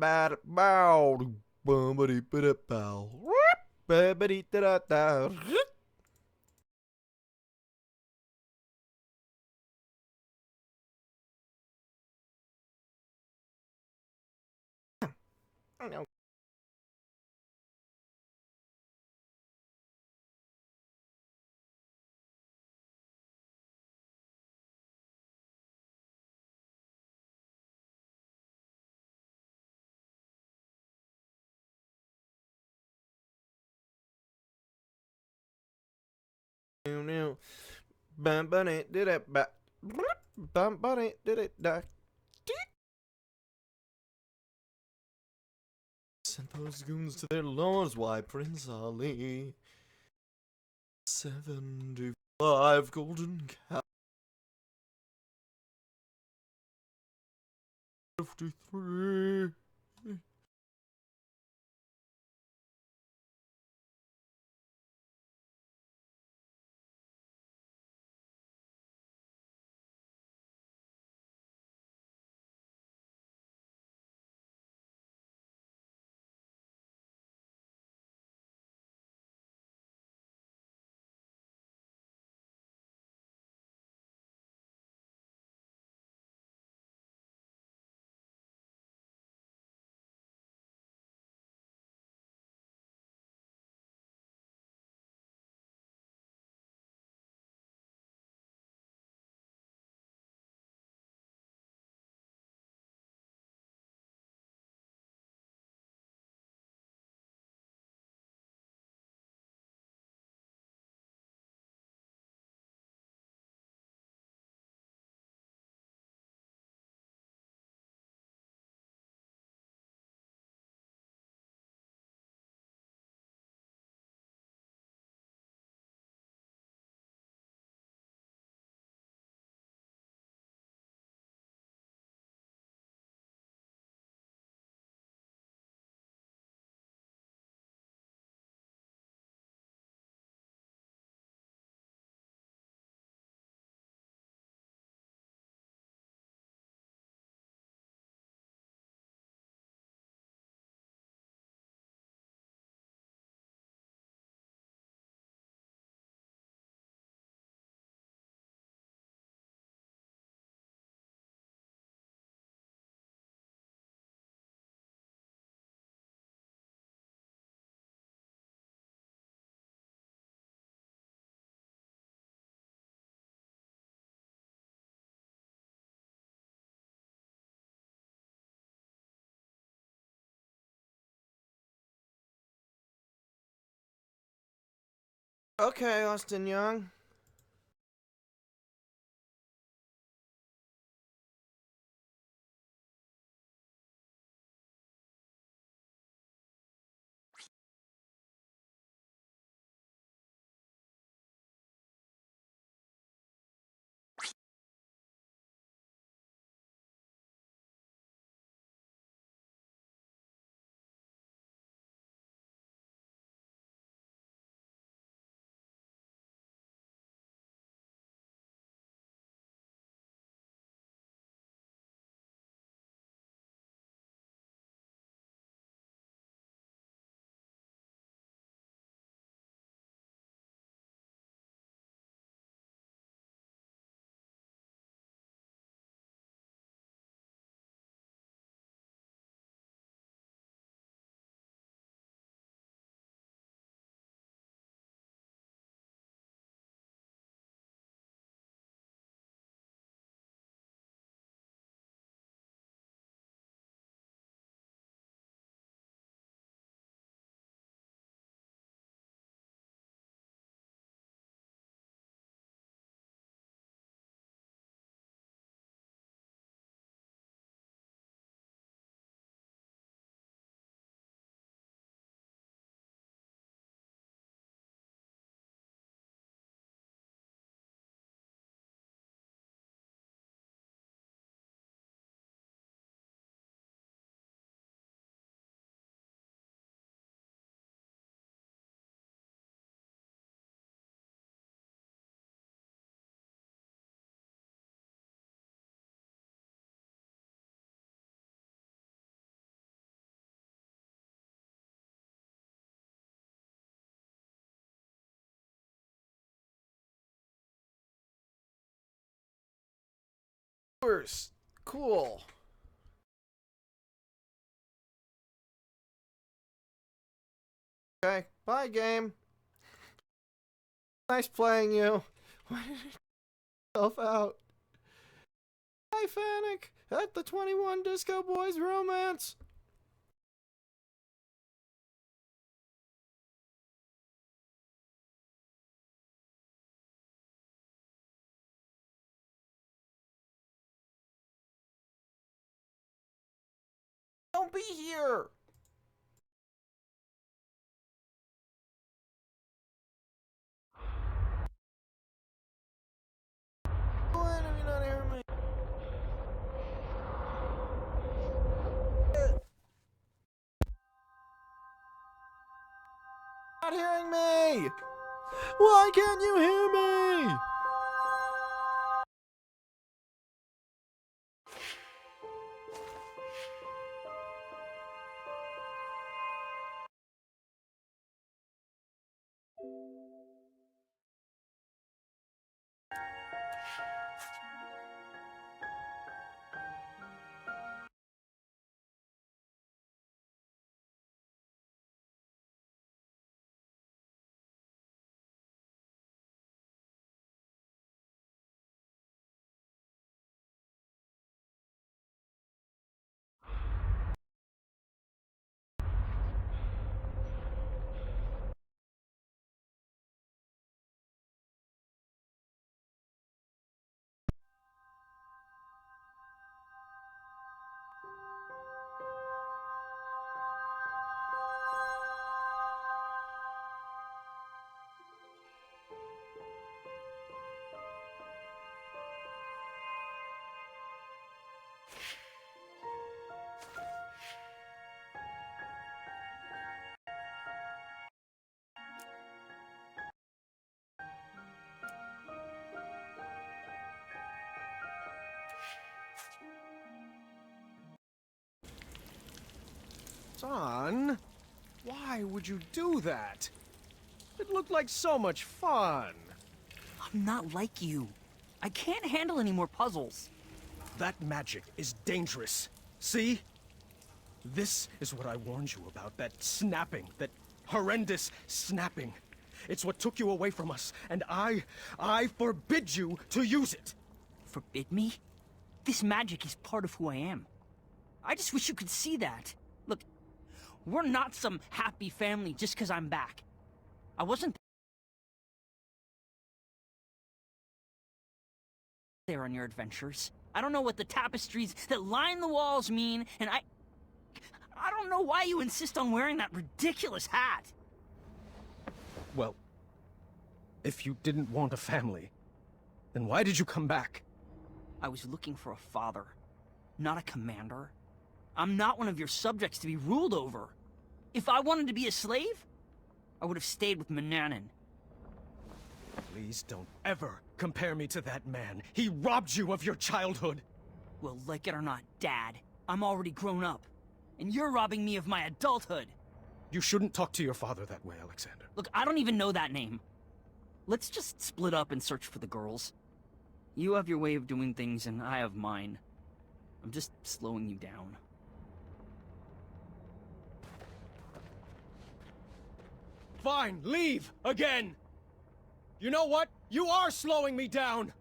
bad bow. Bumpity bada bow. Babity da da. I know. Bumpity did it back. Bumpity did it da. Sent those goons to their lords. Why, Prince Ali? 75 golden cow. 53. Okay, Austin Young. Worse. Cool. Okay, bye game. Nice playing you. Why did it yourself out? Hi, Fanic. At the 21 Disco Boys romance. Don't be here. Why have you not heard me? Not hearing me. Why can't you hear me? Son, why would you do that? It looked like so much fun. I'm not like you. I can't handle any more puzzles. That magic is dangerous. See? This is what I warned you about, that snapping, that horrendous snapping. It's what took you away from us, and I forbid you to use it. Forbid me? This magic is part of who I am. I just wish you could see that. Look, we're not some happy family just because I'm back. I wasn't there on your adventures. I don't know what the tapestries that line the walls mean, and I don't know why you insist on wearing that ridiculous hat. Well, if you didn't want a family, then why did you come back? I was looking for a father, not a commander. I'm not one of your subjects to be ruled over. If I wanted to be a slave, I would have stayed with Manannan. Please don't ever compare me to that man. He robbed you of your childhood. Well, like it or not, Dad, I'm already grown up. And you're robbing me of my adulthood. You shouldn't talk to your father that way, Alexander. Look, I don't even know that name. Let's just split up and search for the girls. You have your way of doing things, and I have mine. I'm just slowing you down. Fine, leave! Again! You know what? You are slowing me down!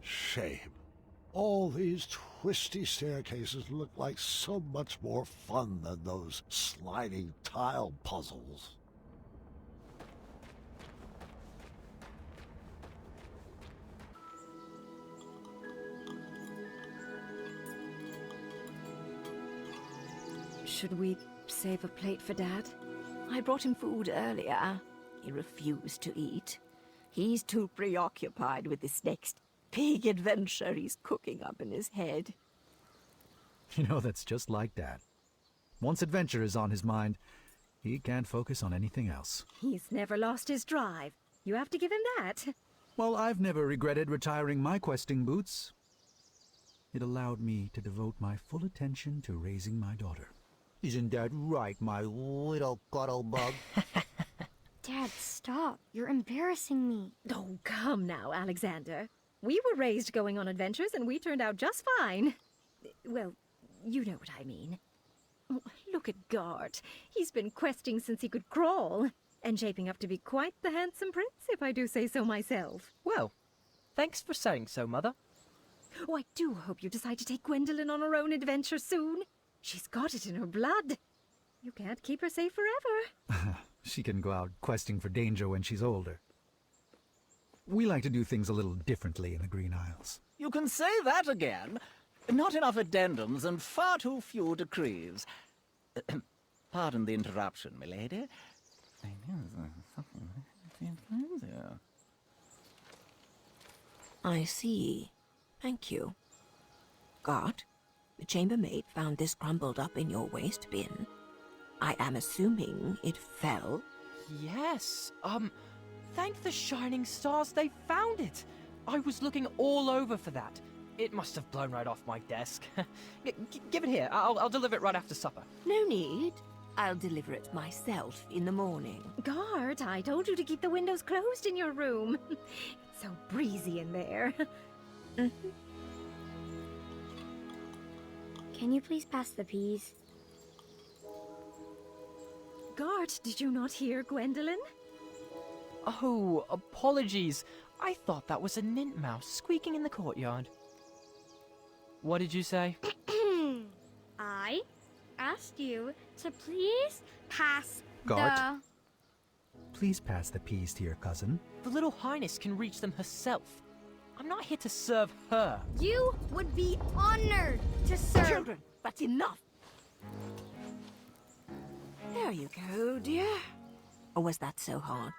Shame. All these twisty staircases look like so much more fun than those sliding tile puzzles. Should we save a plate for Dad? I brought him food earlier. He refused to eat. He's too preoccupied with this next big adventure he's cooking up in his head. You know, that's just like Dad. Once adventure is on his mind, he can't focus on anything else. He's never lost his drive. You have to give him that. Well, I've never regretted retiring my questing boots. it allowed me to devote my full attention to raising my daughter. Isn't that right, my little cuddle bug? Dad, stop. You're embarrassing me. Oh, come now, Alexander. We were raised going on adventures and we turned out just fine. Well, you know what I mean. Oh, look at Gart. He's been questing since he could crawl, and shaping up to be quite the handsome prince, if I do say so myself. Well, thanks for saying so, Mother. Oh, I do hope you decide to take Gwendolyn on her own adventure soon. She's got it in her blood. You can't keep her safe forever. She can go out questing for danger when she's older. We like to do things a little differently in the Green Isles. You can say that again. Not enough addendums and far too few decrees. Pardon the interruption, milady. I know there's something there. I see. Thank you. Gart, the chambermaid found this crumbled up in your waste bin. I am assuming it fell. Yes, thank the shining stars they found it. I was looking all over for that. It must have blown right off my desk. Give it here. I'll deliver it right after supper. No need. I'll deliver it myself in the morning. Gart, I told you to keep the windows closed in your room. It's so breezy in there. Can you please pass the peas? Gart, did you not hear Gwendolyn? Oh, apologies. I thought that was a nintmouse squeaking in the courtyard. What did you say? I asked you to please pass Gart? Please pass the peas to your cousin. The little highness can reach them herself. I'm not here to serve her. You would be honored to serve. Children, that's enough. There you go, dear. Or was that so hard?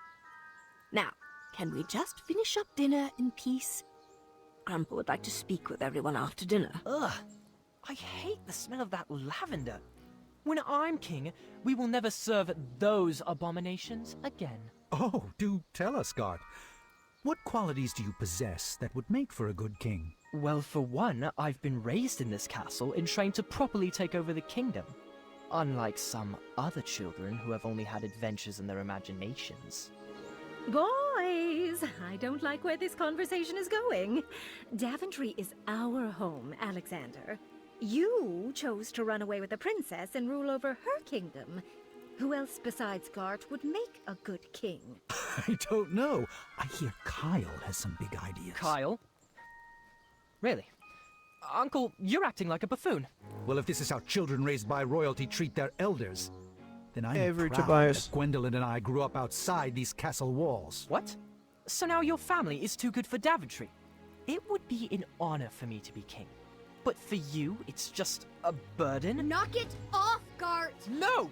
Now, can we just finish up dinner in peace? Grandpa would like to speak with everyone after dinner. Ugh, I hate the smell of that lavender. When I'm king, we will never serve those abominations again. Oh, do tell us, Gart. What qualities do you possess that would make for a good king? Well, for one, I've been raised in this castle and trained to properly take over the kingdom. Unlike some other children who have only had adventures in their imaginations. Boys, I don't like where this conversation is going. Daventry is our home, Alexander. You chose to run away with the princess and rule over her kingdom. Who else besides Gart would make a good king? I don't know. I hear Kyle has some big ideas. Kyle? Really? Uncle, you're acting like a buffoon. Well, if this is how children raised by royalty treat their elders, then I'm Avery proud Tobias. that Gwendolyn and I grew up outside these castle walls. What? So now your family is too good for Daventry? It would be an honor for me to be king. But for you, it's just a burden? Knock it off, Gart! No!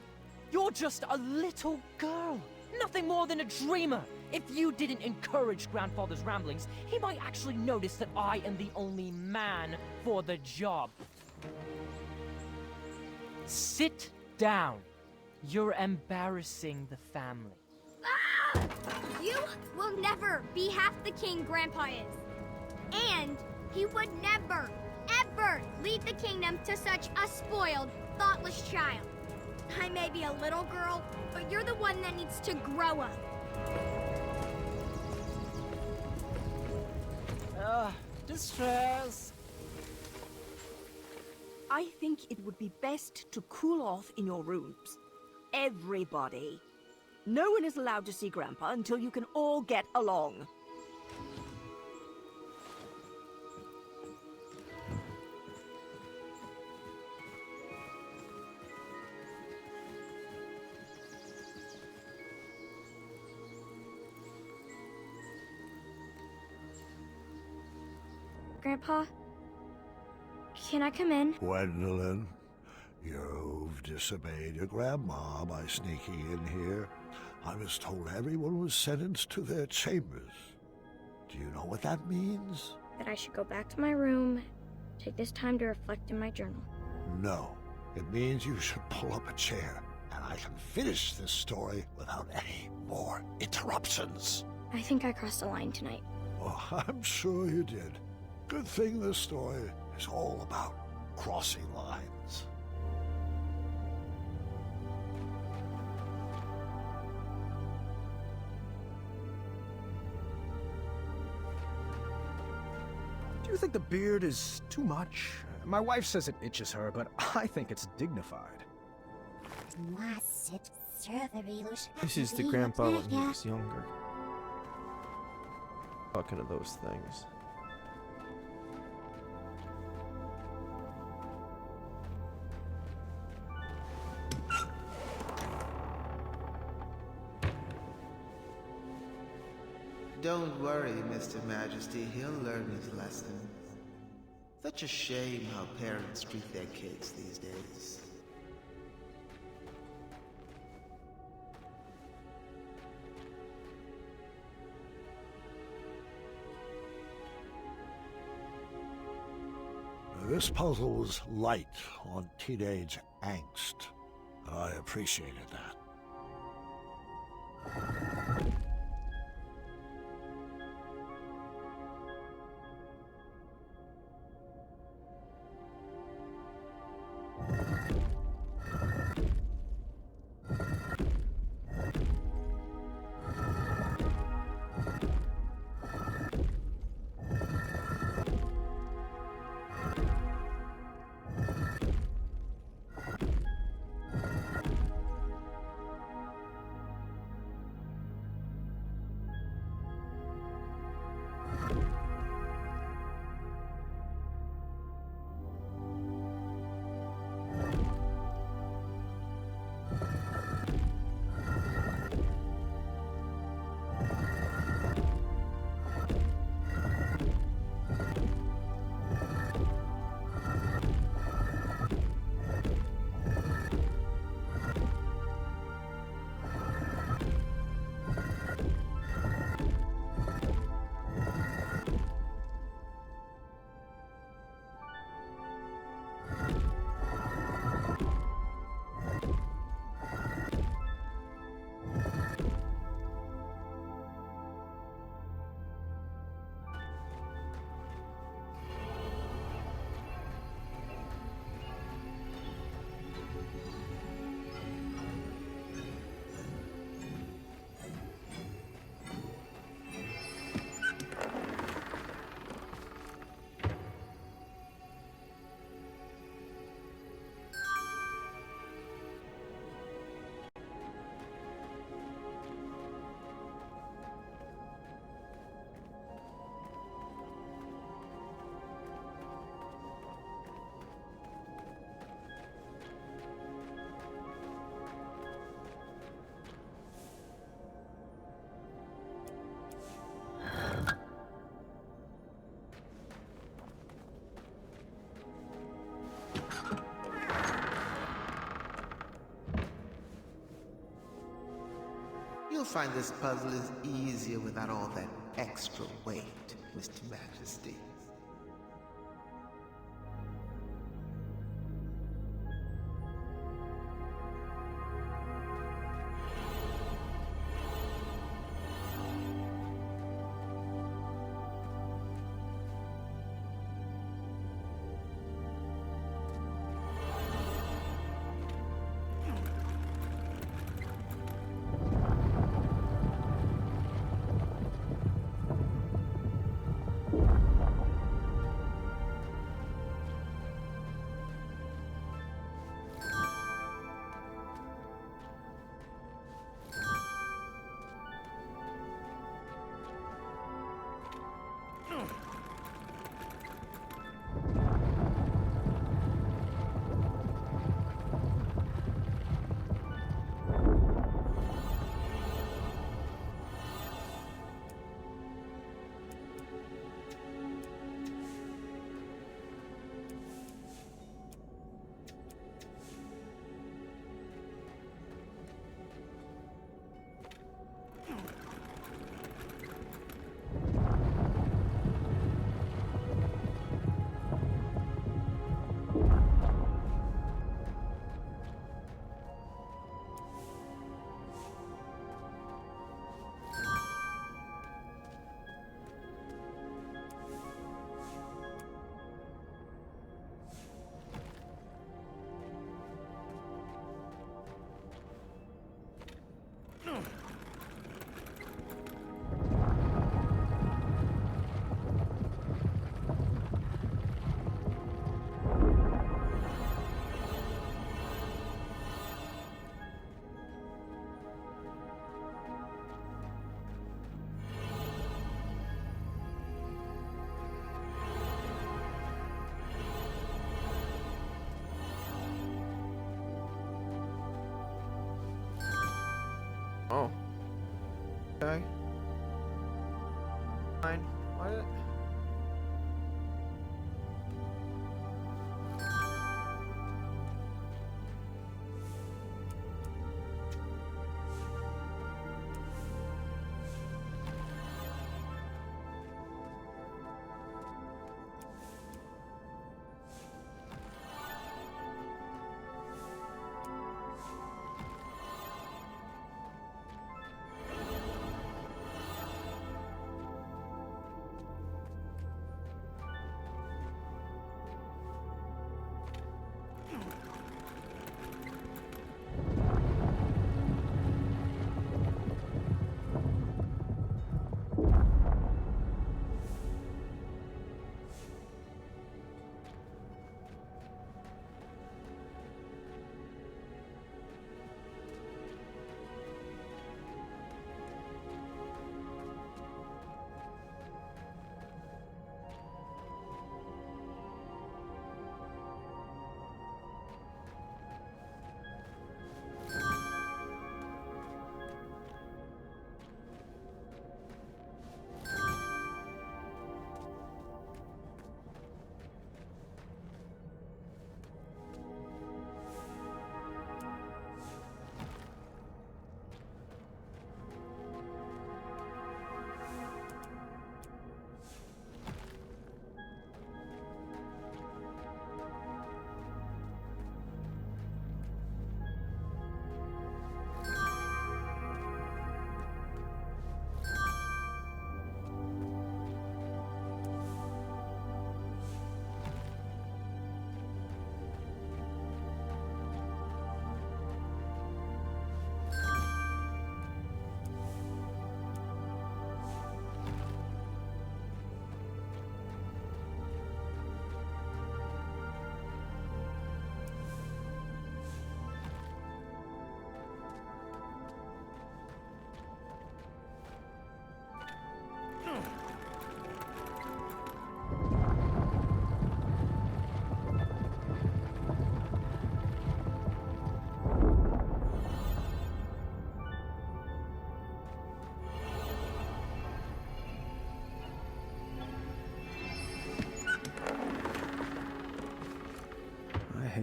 You're just a little girl. Nothing more than a dreamer. If you didn't encourage Grandfather's ramblings, he might actually notice that I am the only man for the job. Sit down. You're embarrassing the family. Ah! You will never be half the king Grandpa is. And he would never, ever leave the kingdom to such a spoiled, thoughtless child. I may be a little girl, but you're the one that needs to grow up. Distress. I think it would be best to cool off in your rooms. Everybody. No one is allowed to see Grandpa until you can all get along. Grandpa, can I come in? Gwendolyn, you've disobeyed your grandma by sneaking in here. I was told everyone was sentenced to their chambers. Do you know what that means? That I should go back to my room, take this time to reflect in my journal. No. It means you should pull up a chair, and I can finish this story without any more interruptions. I think I crossed the line tonight. Oh, I'm sure you did. Good thing this story is all about crossing lines. Do you think the beard is too much? My wife says it itches her, but I think it's dignified. This is the grandpa when he was younger. Talking to those things. Don't worry, Mr. Majesty. He'll learn his lesson. Such a shame how parents treat their kids these days. This puzzle was light on teenage angst, and I appreciated that. You'll find this puzzle is easier without all that extra weight, Mr. Majesty.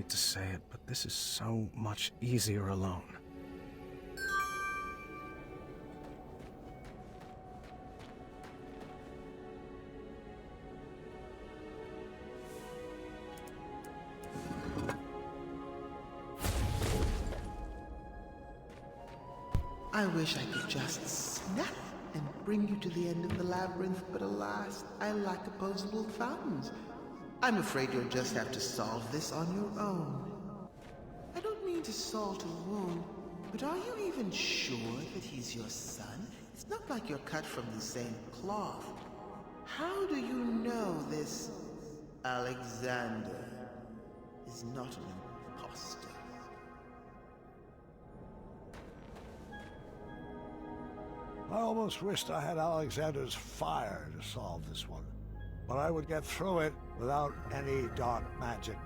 hate to say it, but this is so much easier alone. I wish I could just snap and bring you to the end of the labyrinth, but alas, I lack opposable thumbs. I'm afraid you'll just have to solve this on your own. I don't mean to salt a wound, but are you even sure that he's your son? It's not like you're cut from the same cloth. How do you know this Alexander is not an imposter? I almost wished I had Alexander's fire to solve this one, but I would get through it without any dark magic.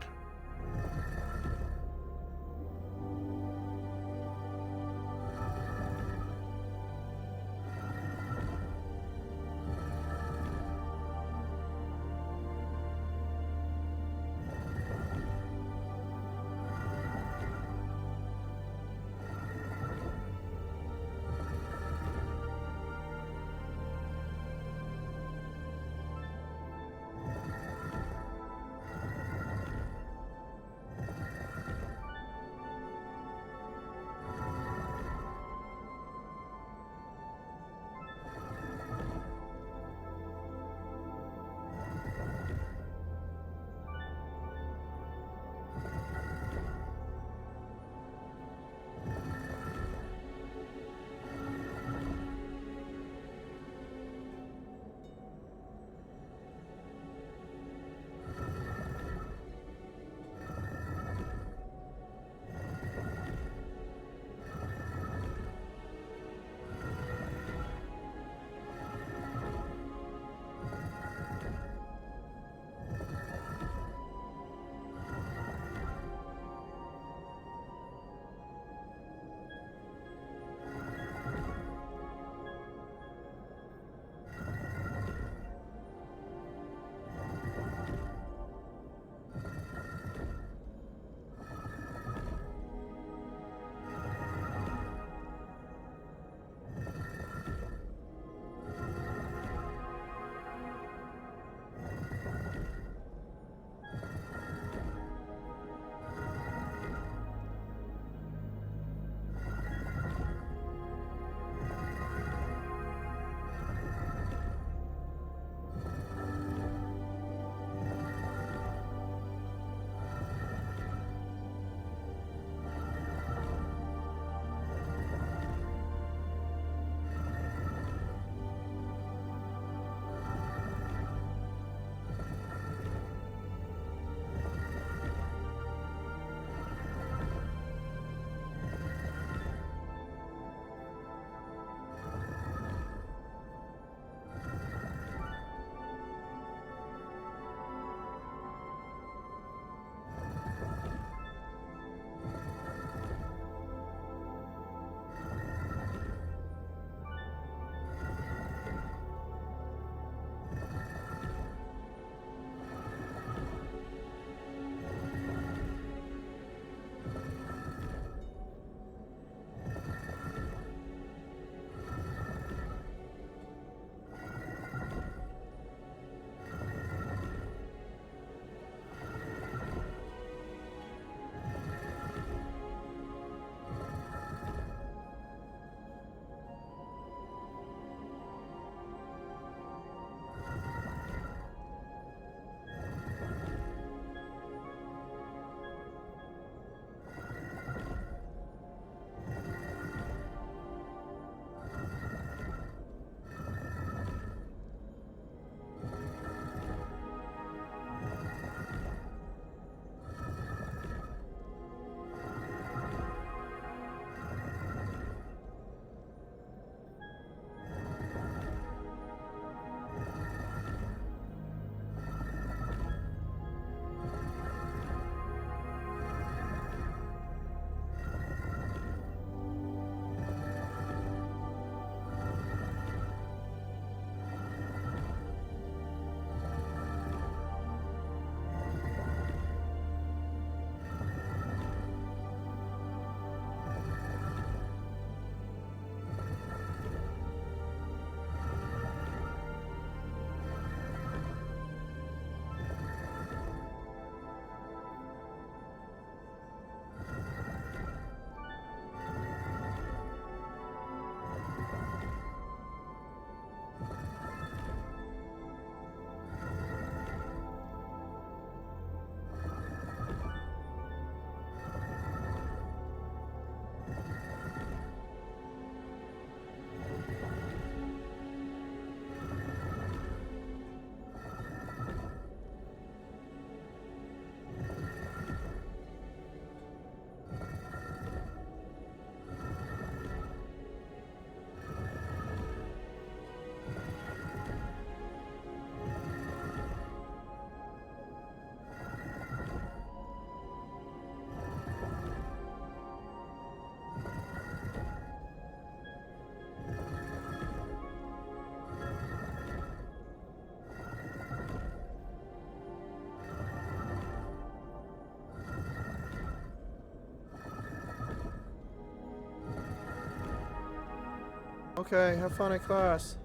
Okay, have fun at class.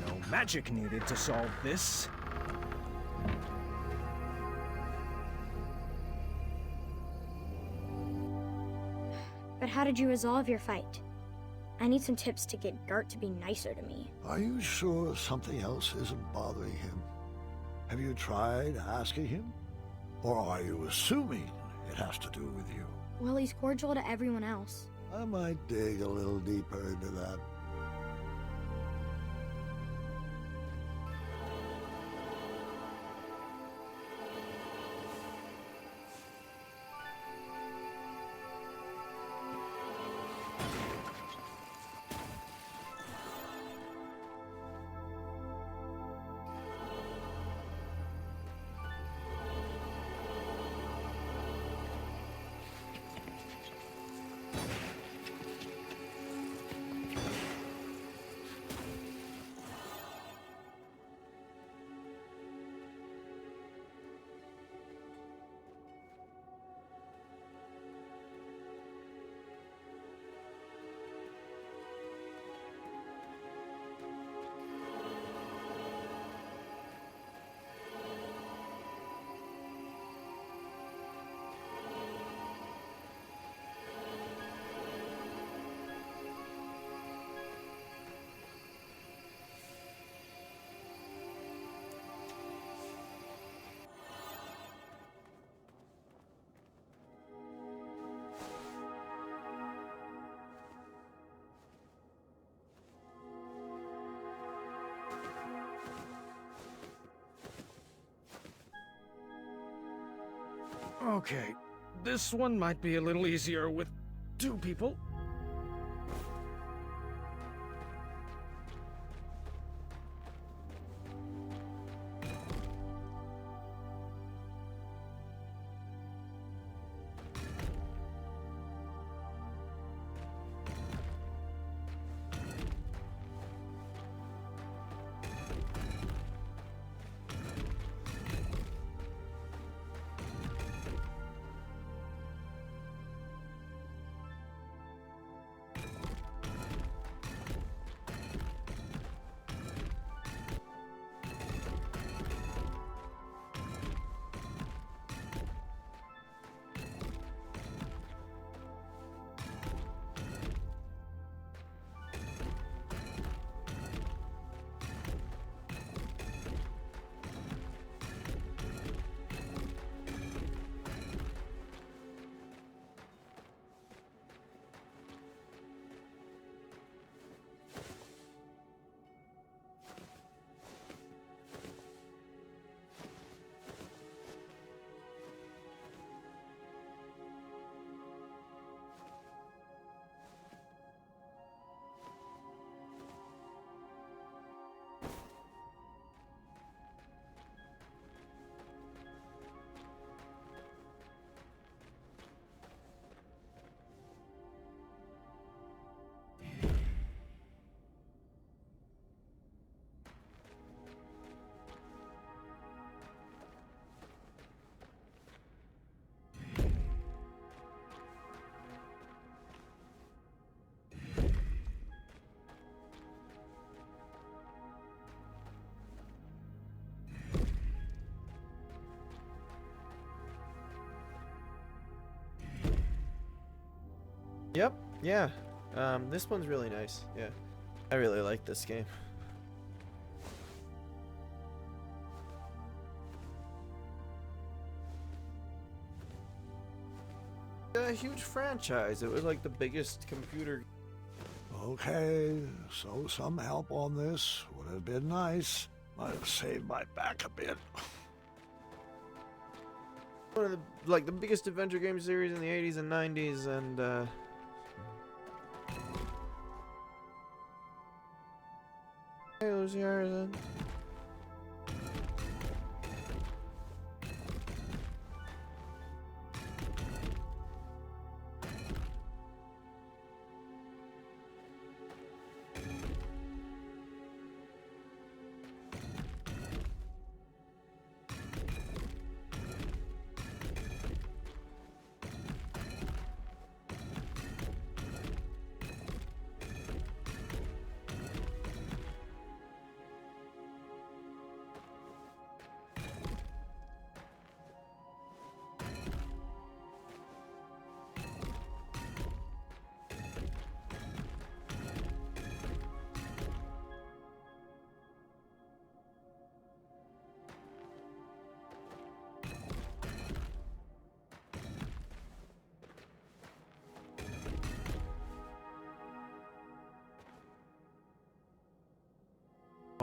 No magic needed to solve this. But how did you resolve your fight? I need some tips to get Gart to be nicer to me. Are you sure something else isn't bothering him? Have you tried asking him? Or are you assuming it has to do with you? Well, he's cordial to everyone else. I might dig a little deeper into that. Okay, this one might be a little easier with 2 people. Yep, yeah. This one's really nice. Yeah. I really like this game. A huge franchise. It was like the biggest computer. Okay, so some help on this would have been nice. Might have saved my back a bit. One of the biggest adventure game series in the 80s and 90s, and hey, Lucy Harrison.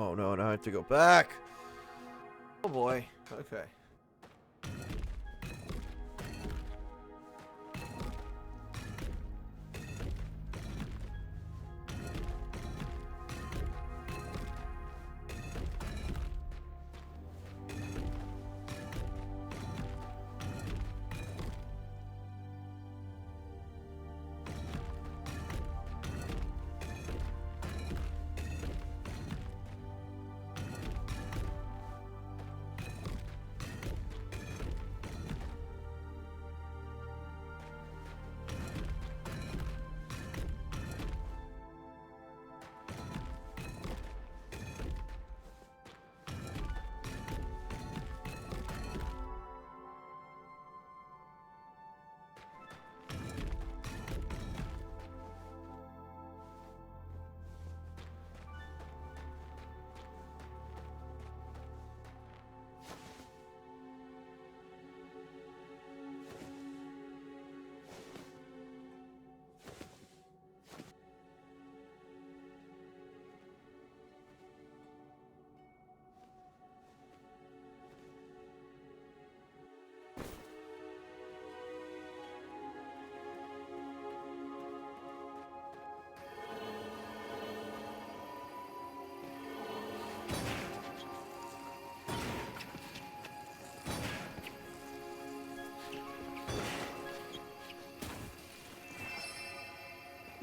Oh no, now I have to go back. Oh boy. Okay.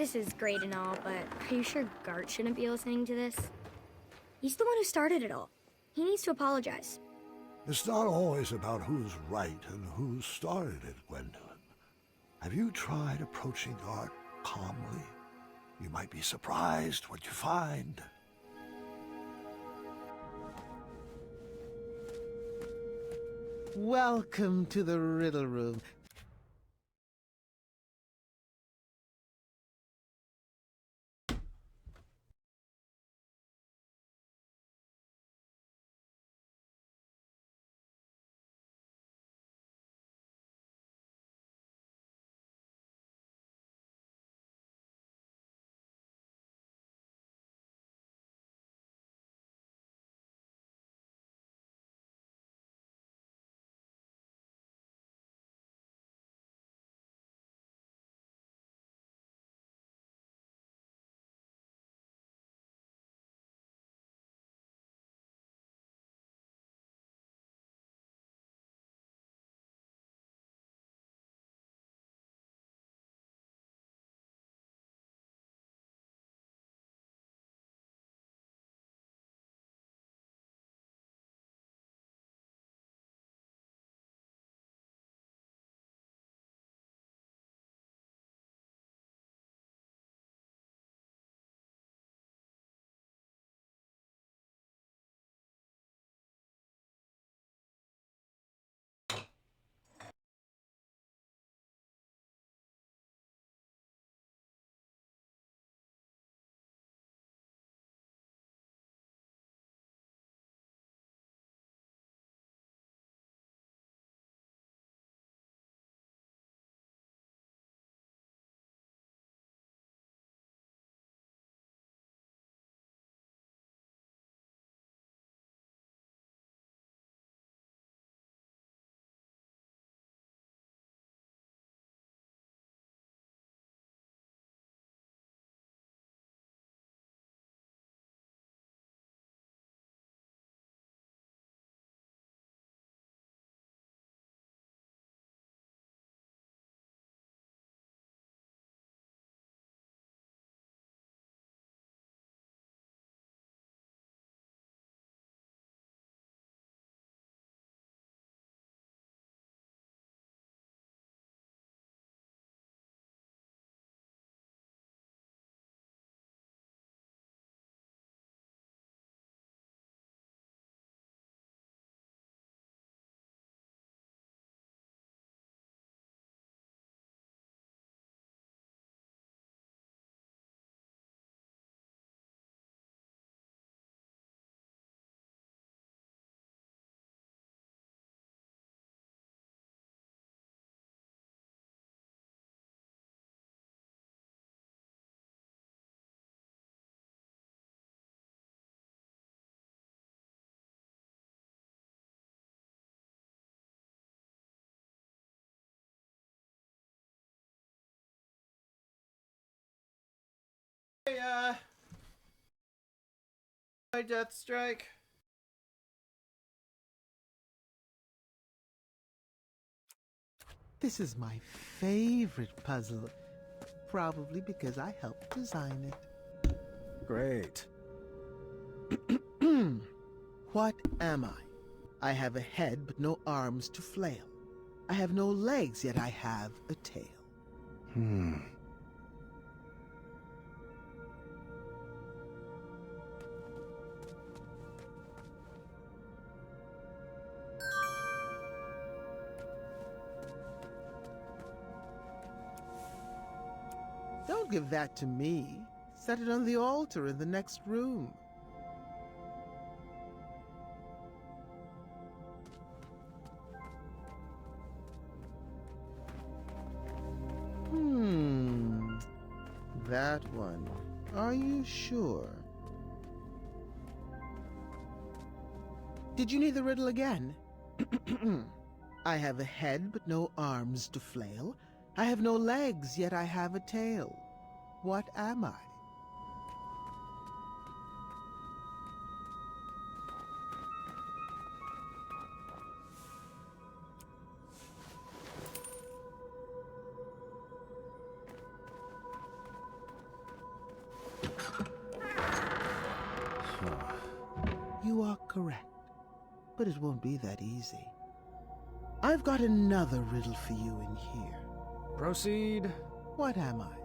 This is great and all, but are you sure Gart shouldn't be listening to this? He's the one who started it all. He needs to apologize. It's not always about who's right and who started it, Gwendolyn. Have you tried approaching Art calmly? You might be surprised what you find. Welcome to the Riddle Room. My death strike. This is my favorite puzzle. Probably because I helped design it. Great. What am I? I have a head but no arms to flail. I have no legs, yet I have a tail. Don't give that to me. Set it on the altar in the next room. That one. Are you sure? Did you need the riddle again? I have a head but no arms to flail. I have no legs, yet I have a tail. What am I? You are correct, but it won't be that easy. I've got another riddle for you in here. Proceed. What am I?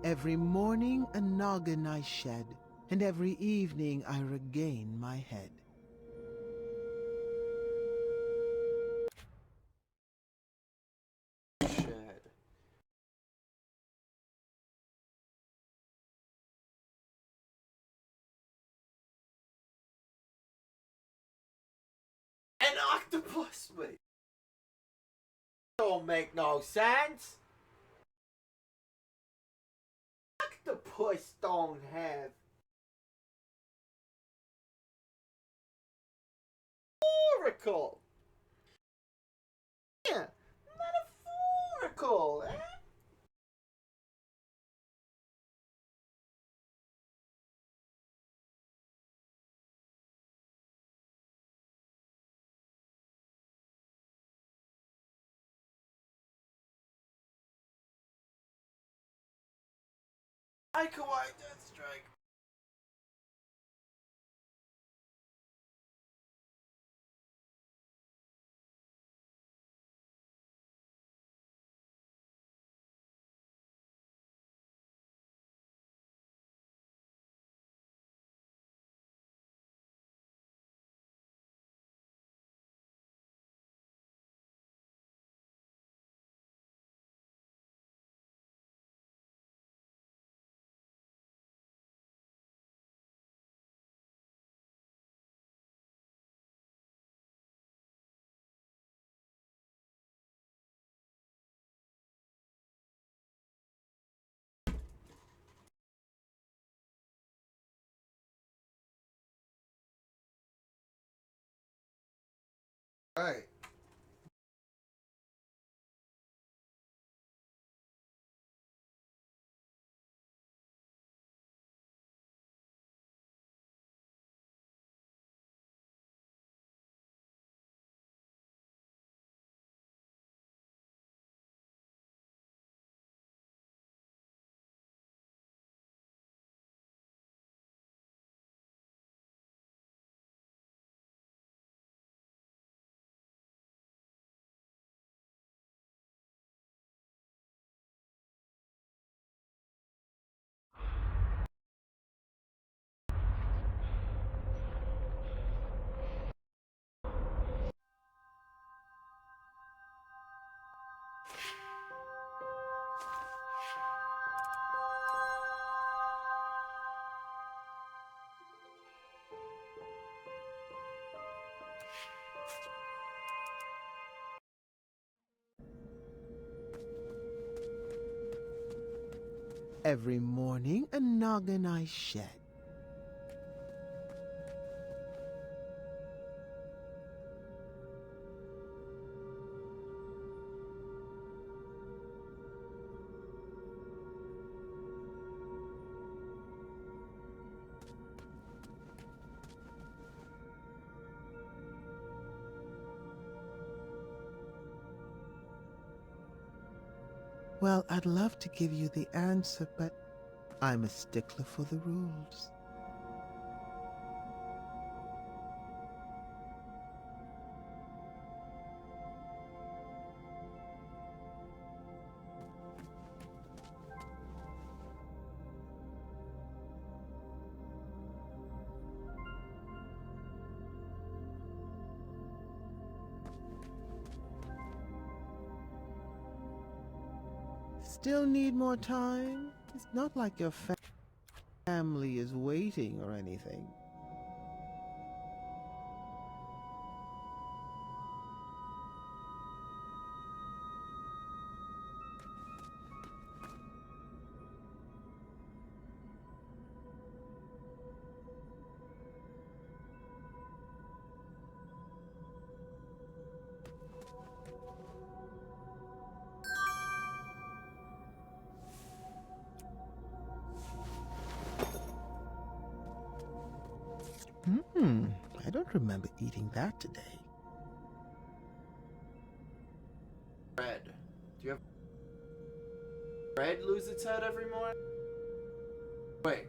Every morning a noggin I shed, and every evening I regain my head. Shed. An octopus, wait. Don't make no sense. Octopus don't have metaphorical. Yeah, metaphorical, eh? I Kawaii Death Strike. Right. Every morning a noggin I shed. Well, I'd love to give you the answer, but I'm a stickler for the rules. Still need more time? It's not like your family is waiting or anything. I don't remember eating that today. Red. Do you have Red lose its head every morning? Wait.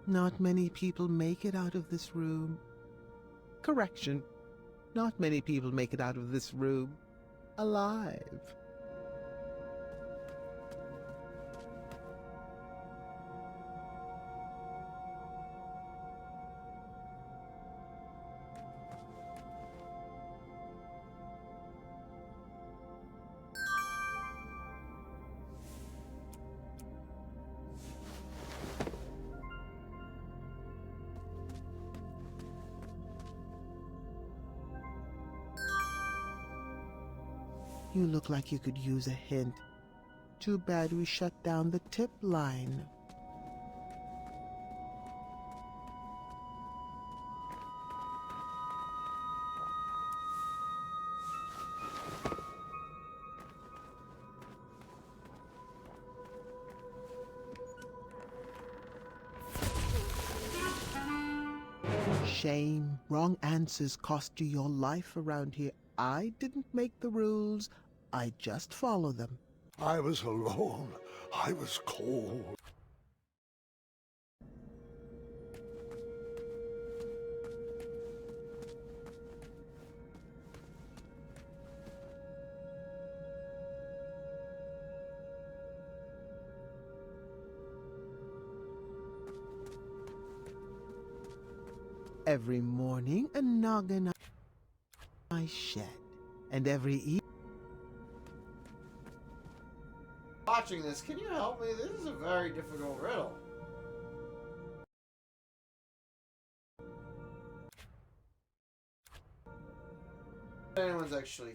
Not many people make it out of this room. Correction. Not many people make it out of this room alive. You look like you could use a hint. Too bad we shut down the tip line. Shame. Wrong answers cost you your life around here. I didn't make the rules. I just follow them. I was alone. I was cold. Every morning, a noggin I shed, and every evening. Watching this, can you help me? This is a very difficult riddle. Anyone's actually...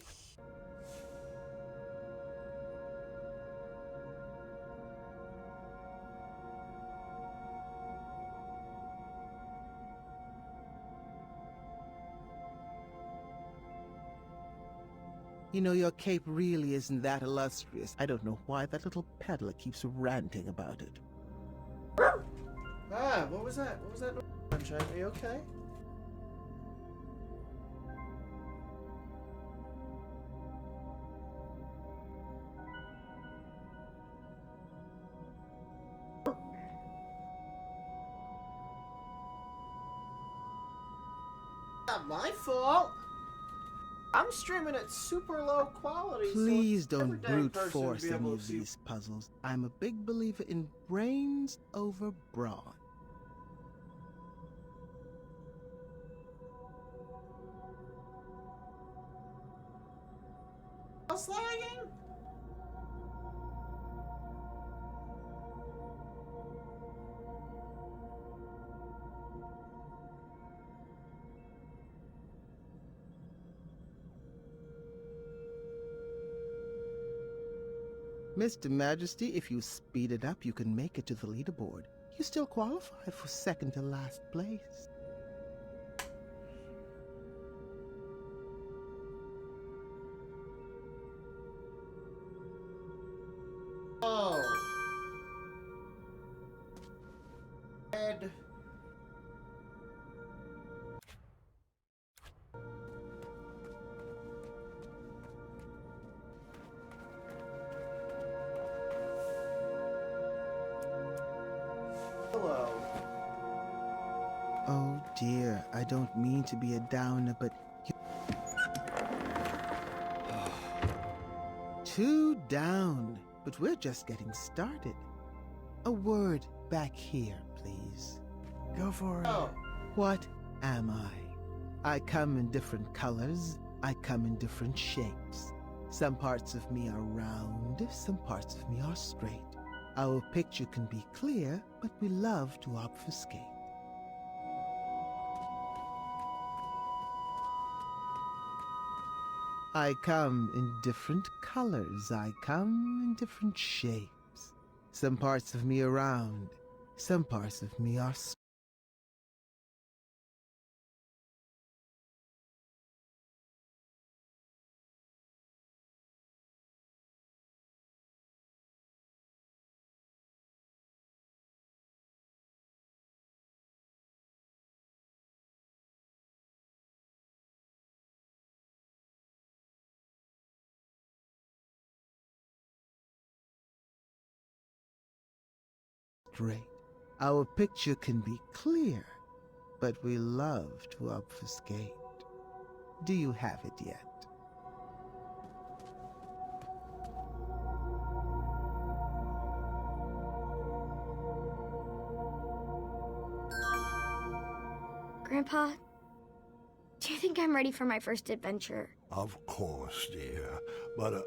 You know, your cape really isn't that illustrious. I don't know why that little peddler keeps ranting about it. Ah, what was that? What was that? Sunshine, are you okay? Not my fault. I'm streaming at super low quality. Please so don't every dang brute person force would be any able of to- these puzzles. I'm a big believer in brains over brawn. Mouse lagging? Mr. Majesty, if you speed it up, you can make it to the leaderboard. You still qualify for second to last place. Ed. Hello. Oh dear, I don't mean to be a downer, but Two down, but we're just getting started. A word back here, please. Go for it. Oh. What am I? I come in different colors. I come in different shapes. Some parts of me are round, some parts of me are straight. Our picture can be clear, but we love to obfuscate. I come in different colors. I come in different shapes. Some parts of me are round, some parts of me are straight. Our picture can be clear, but we love to obfuscate. Do you have it yet? Grandpa, do you think I'm ready for my first adventure? Of course, dear. But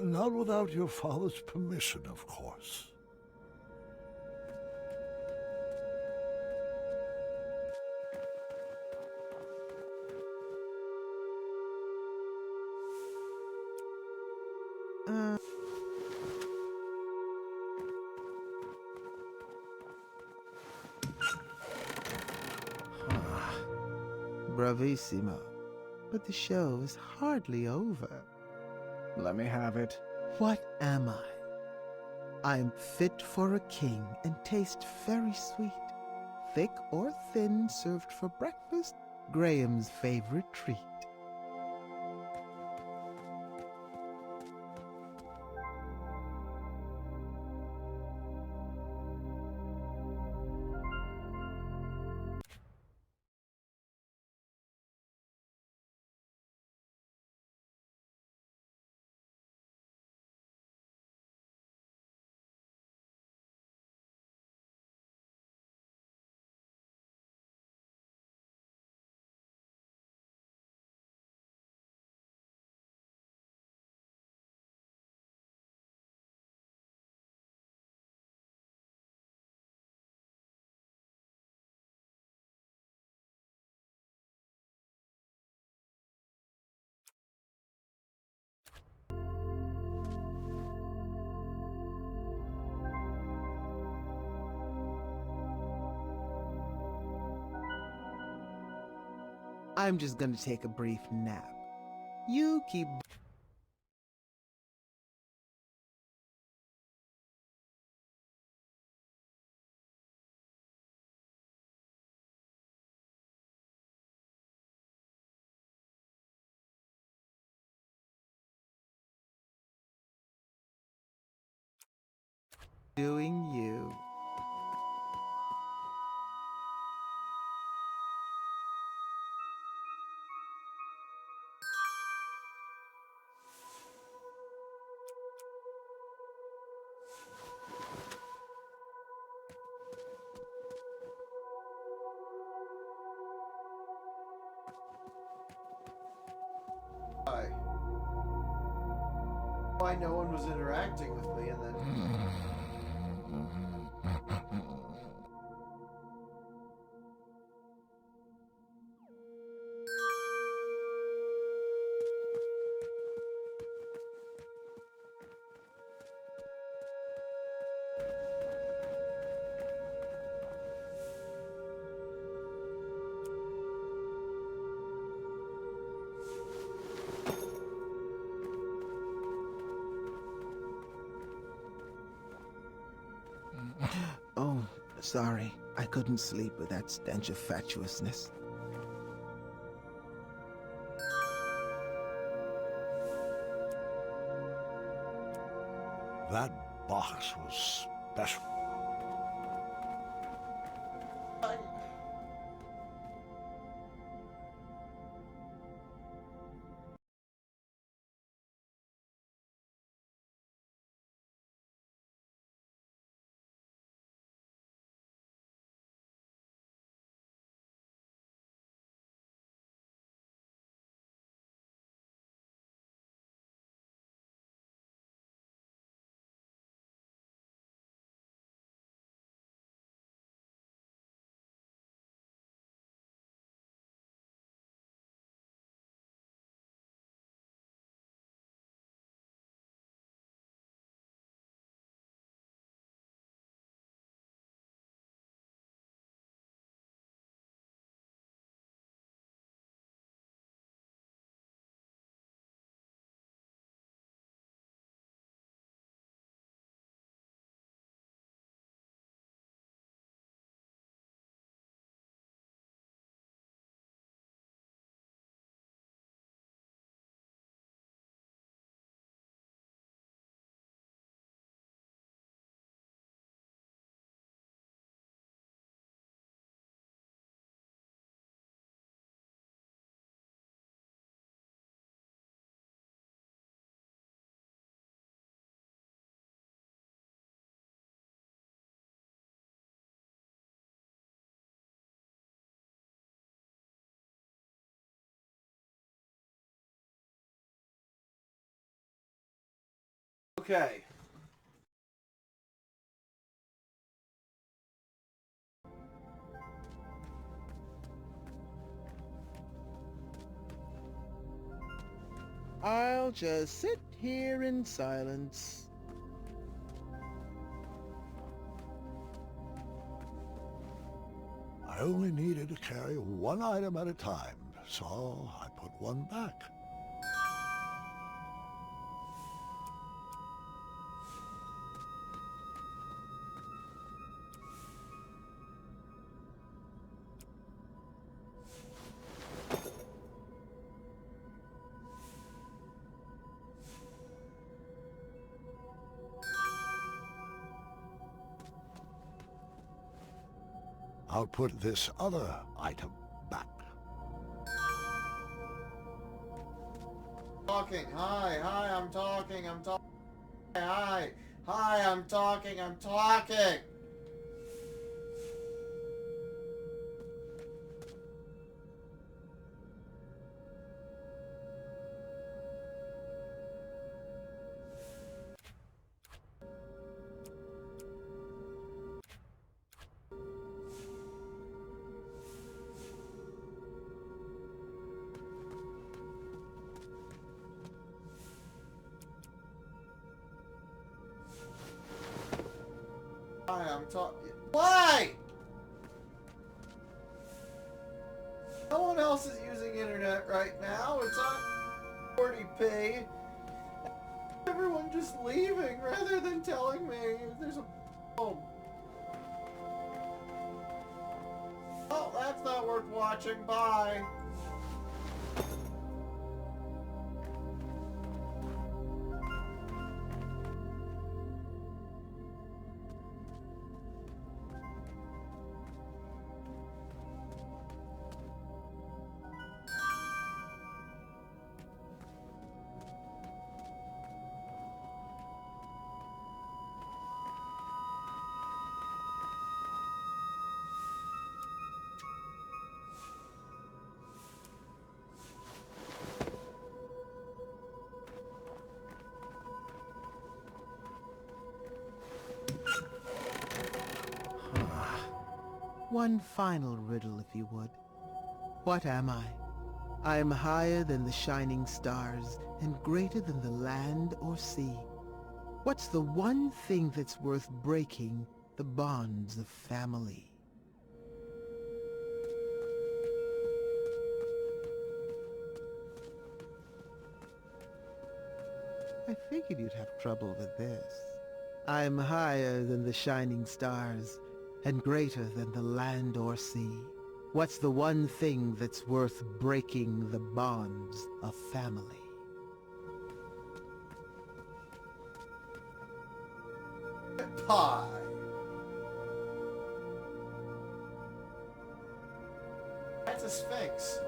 not without your father's permission, of course. Bravissimo. But the show is hardly over. Let me have it. What am I? I am fit for a king and taste very sweet. Thick or thin, served for breakfast, Graham's favorite treat. I'm just gonna take a brief nap. You keep... doing you. Why no one was interacting with me and then... Oh, sorry. I couldn't sleep with that stench of fatuousness. That box was special. Okay. I'll just sit here in silence. I only needed to carry one item at a time, so I put one back. I'll put this other item back. Talking. Hi, I'm talking. Hi, I'm talking. Hi, I'm talking. Why? No one else is using internet right now. It's on 40p. Everyone just leaving rather than telling me there's a home. Oh, that's not worth watching. Bye. One final riddle, if you would. What am I? I am higher than the shining stars and greater than the land or sea. What's the one thing that's worth breaking the bonds of family? I figured you'd have trouble with this. I'm higher than the shining stars and greater than the land or sea? What's the one thing that's worth breaking the bonds of family? Pie. That's a sphinx.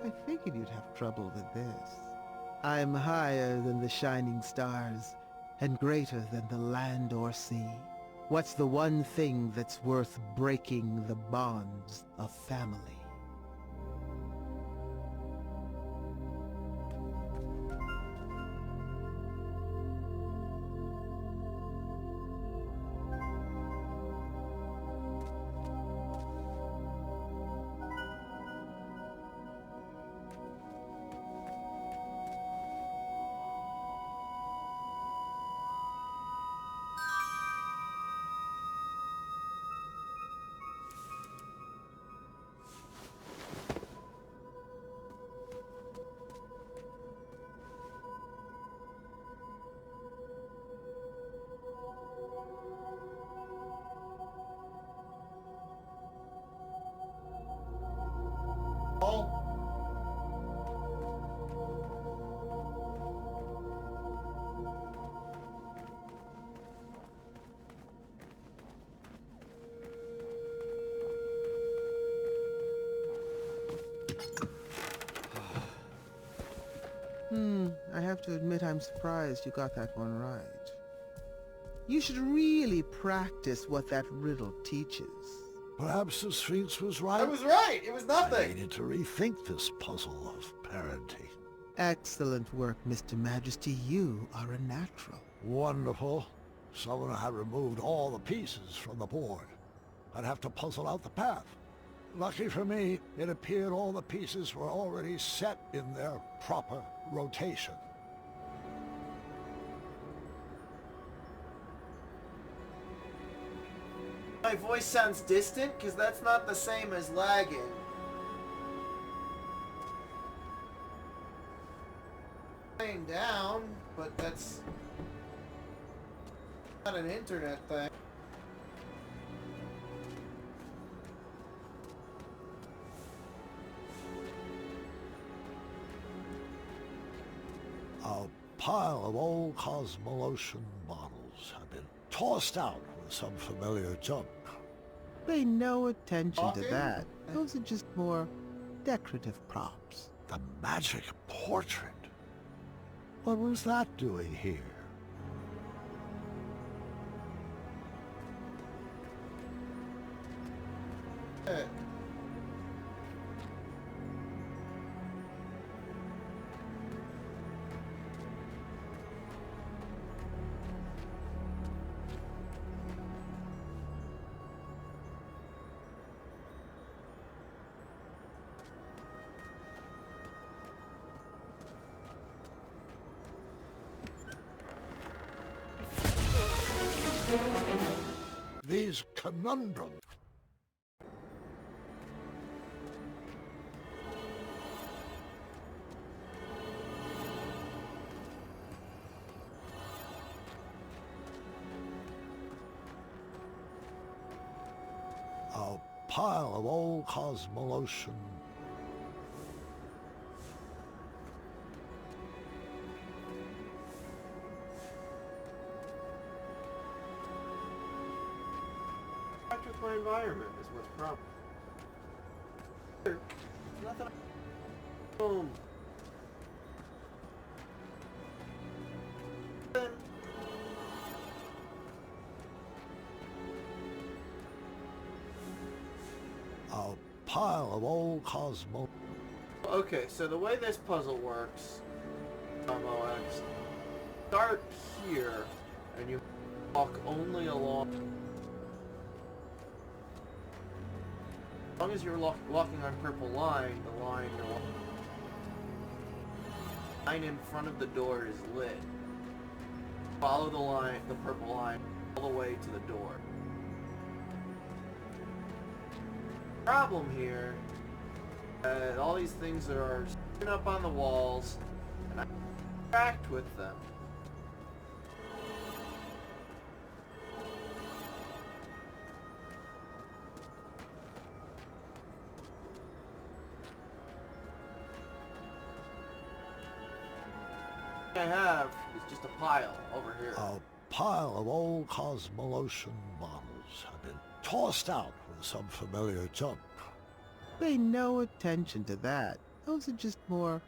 I figured you'd have trouble with this. I'm higher than the shining stars, and greater than the land or sea. What's the one thing that's worth breaking the bonds of family? I have to admit I'm surprised you got that one right. You should really practice what that riddle teaches. Perhaps the Sphinx was right. I was right. It was I nothing. needed to rethink this puzzle of parenting. Excellent work, Mr. Majesty. You are a natural. Wonderful. Someone had removed all the pieces from the board. I'd have to puzzle out the path. Lucky for me, it appeared all the pieces were already set in their proper rotation. My voice sounds distant because that's not the same as lagging. Laying down, but that's not an internet thing. A pile of old Cosmolotion bottles have been tossed out with some familiar junk. Pay no attention to Talking? that. Those are just more decorative props. The magic portrait. What was that doing here? These conundrums. A pile of old Cosmolotion. With my environment is what's problem. Nothing. Boom. A pile of old Cosmo. Okay, so the way this puzzle works, OX, start here, and you walk only along. As long as you're walking on purple line, the line in front of the door is lit. Follow the line, the purple line, all the way to the door. Problem here, all these things that are sitting up on the walls, and I interact with them. I have is just a pile over here. A pile of old Cosmolotion bottles have been tossed out with some familiar junk. Pay no attention to that. Those are just more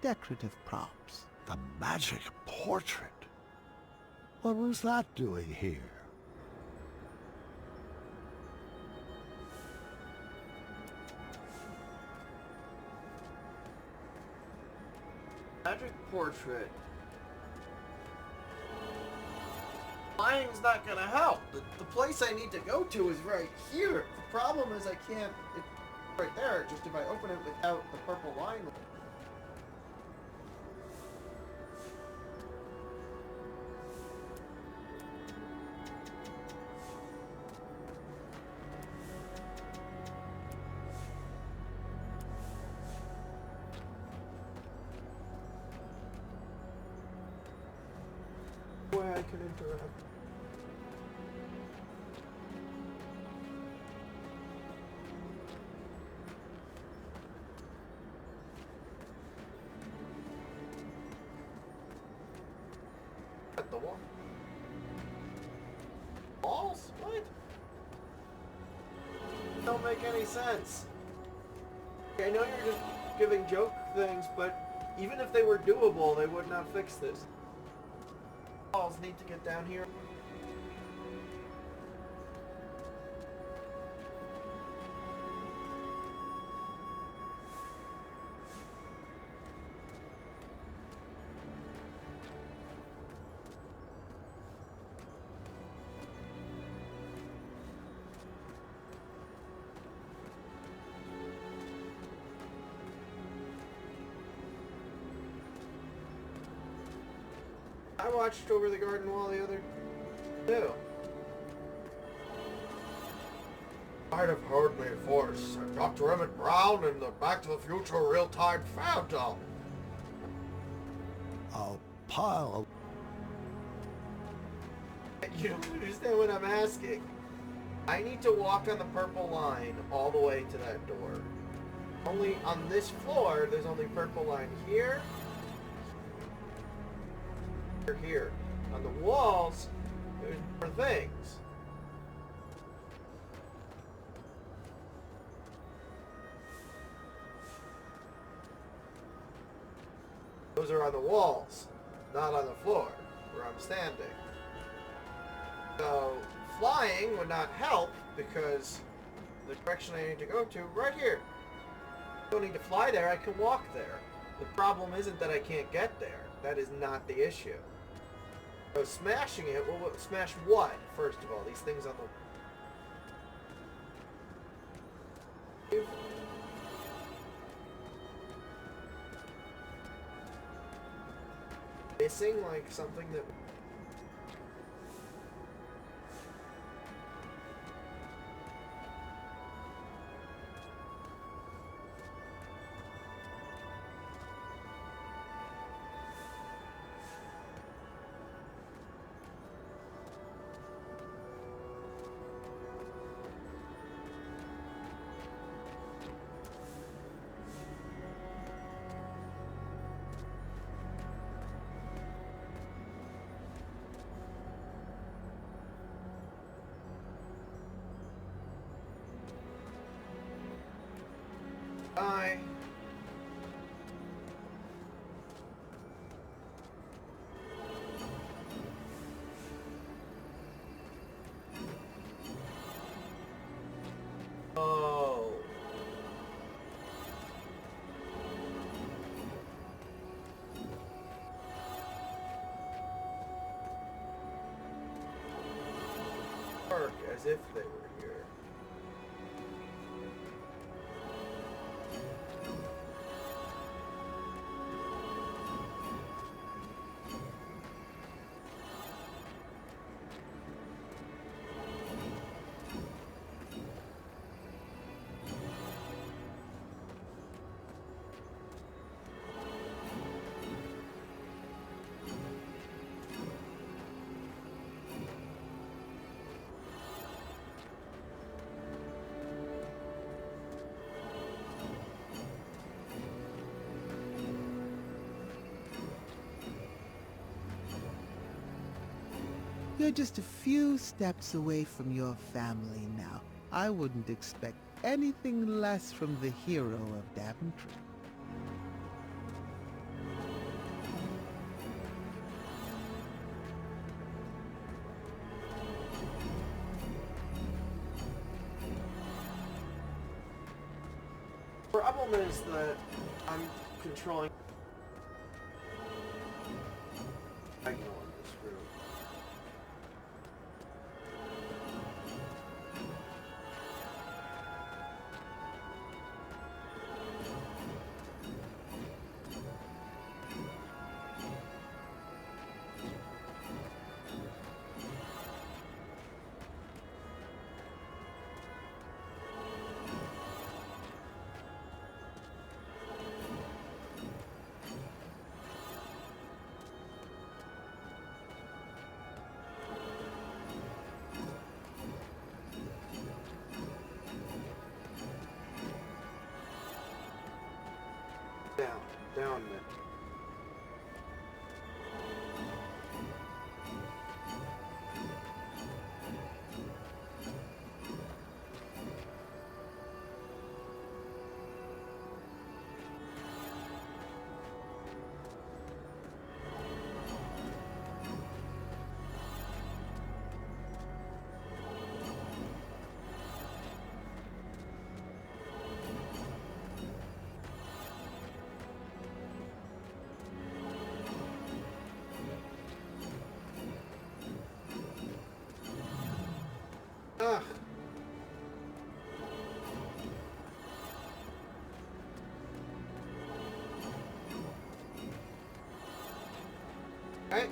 decorative props. The magic portrait. What was that doing here? Magic portrait. Flying's not gonna help. The place I need to go to is right here. The problem is I can't. It's right there. Just if I open it without the purple line. Way I can interact. At the wall. Walls? What? Don't make any sense. I know you're just giving joke things, but even if they were doable, they would not fix this. Walls need to get down here. I watched over the garden wall the other too. I'd have heard me voice. Dr. Emmett Brown and the Back to the Future Real-Time Phantom. A pile of... You don't understand what I'm asking. I need to walk on the purple line all the way to that door. Only on this floor, there's only purple line here. Here. On the walls, there's more things. Those are on the walls, not on the floor, where I'm standing. So, flying would not help, because the direction I need to go to, right here. I don't need to fly there, I can walk there. The problem isn't that I can't get there. That is not the issue. So smashing it, well, smash what, first of all? These things on the... Missing, like, something that... Bye. Oh. Work as if they were here. You're just a few steps away from your family now. I wouldn't expect anything less from the hero of Daventry. Problem is that I'm controlling. I go on this route. Down a minute. Ugh. Right?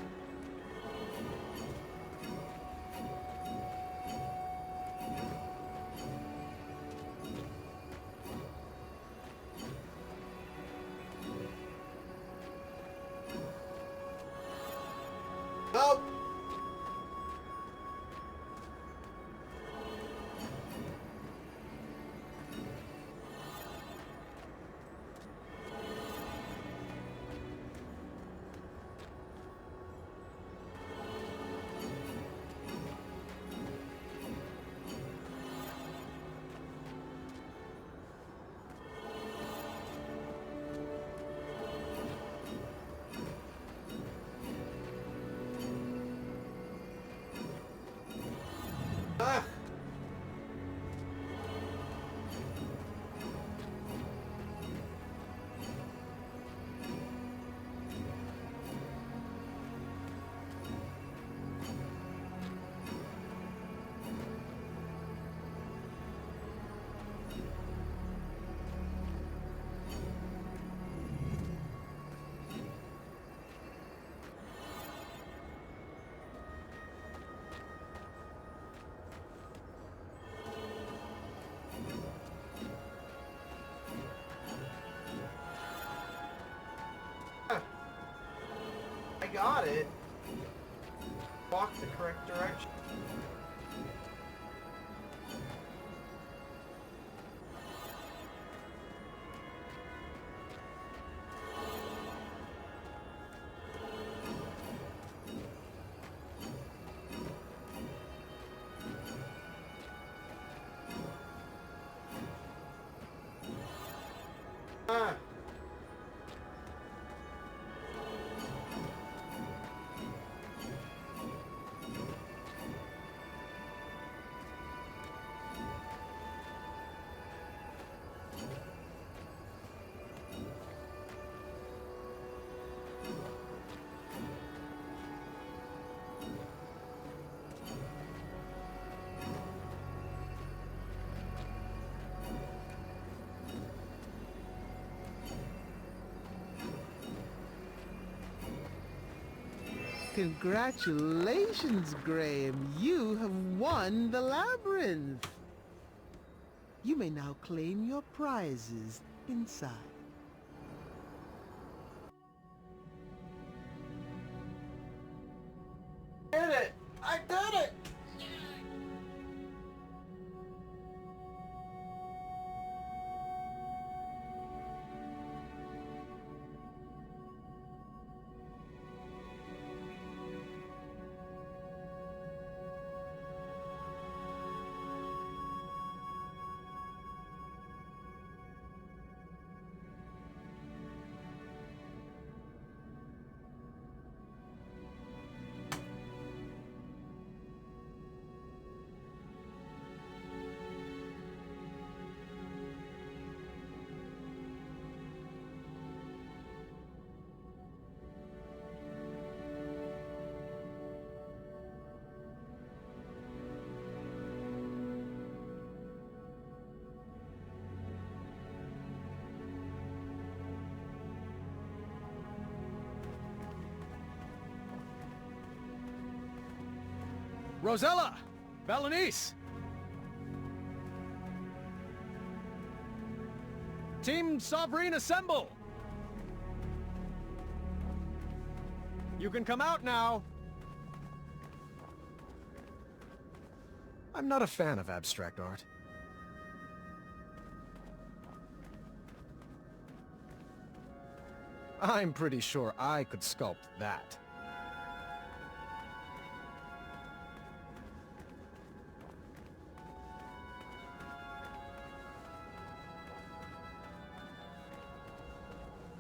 Nope. Ah. I got it. Walk the correct direction. Ah. Congratulations, Graham. You have won the labyrinth. You may now claim your prizes inside. Did it! I did it! Rosella! Valenice! Team Sovereign assemble! You can come out now! I'm not a fan of abstract art. I'm pretty sure I could sculpt that.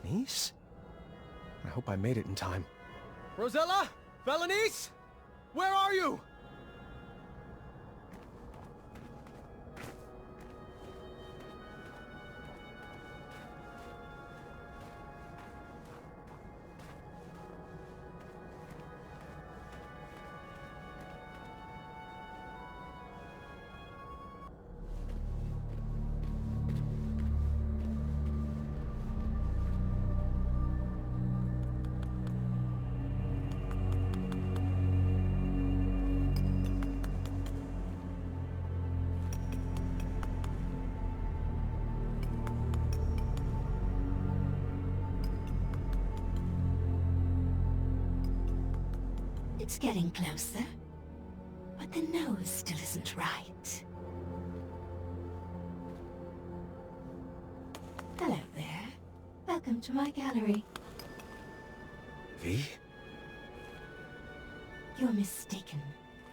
Niece? I hope I made it in time. Rosella? Valenice? Where are you? It's getting closer, but the nose still isn't right. Hello there. Welcome to my gallery. V? You're mistaken.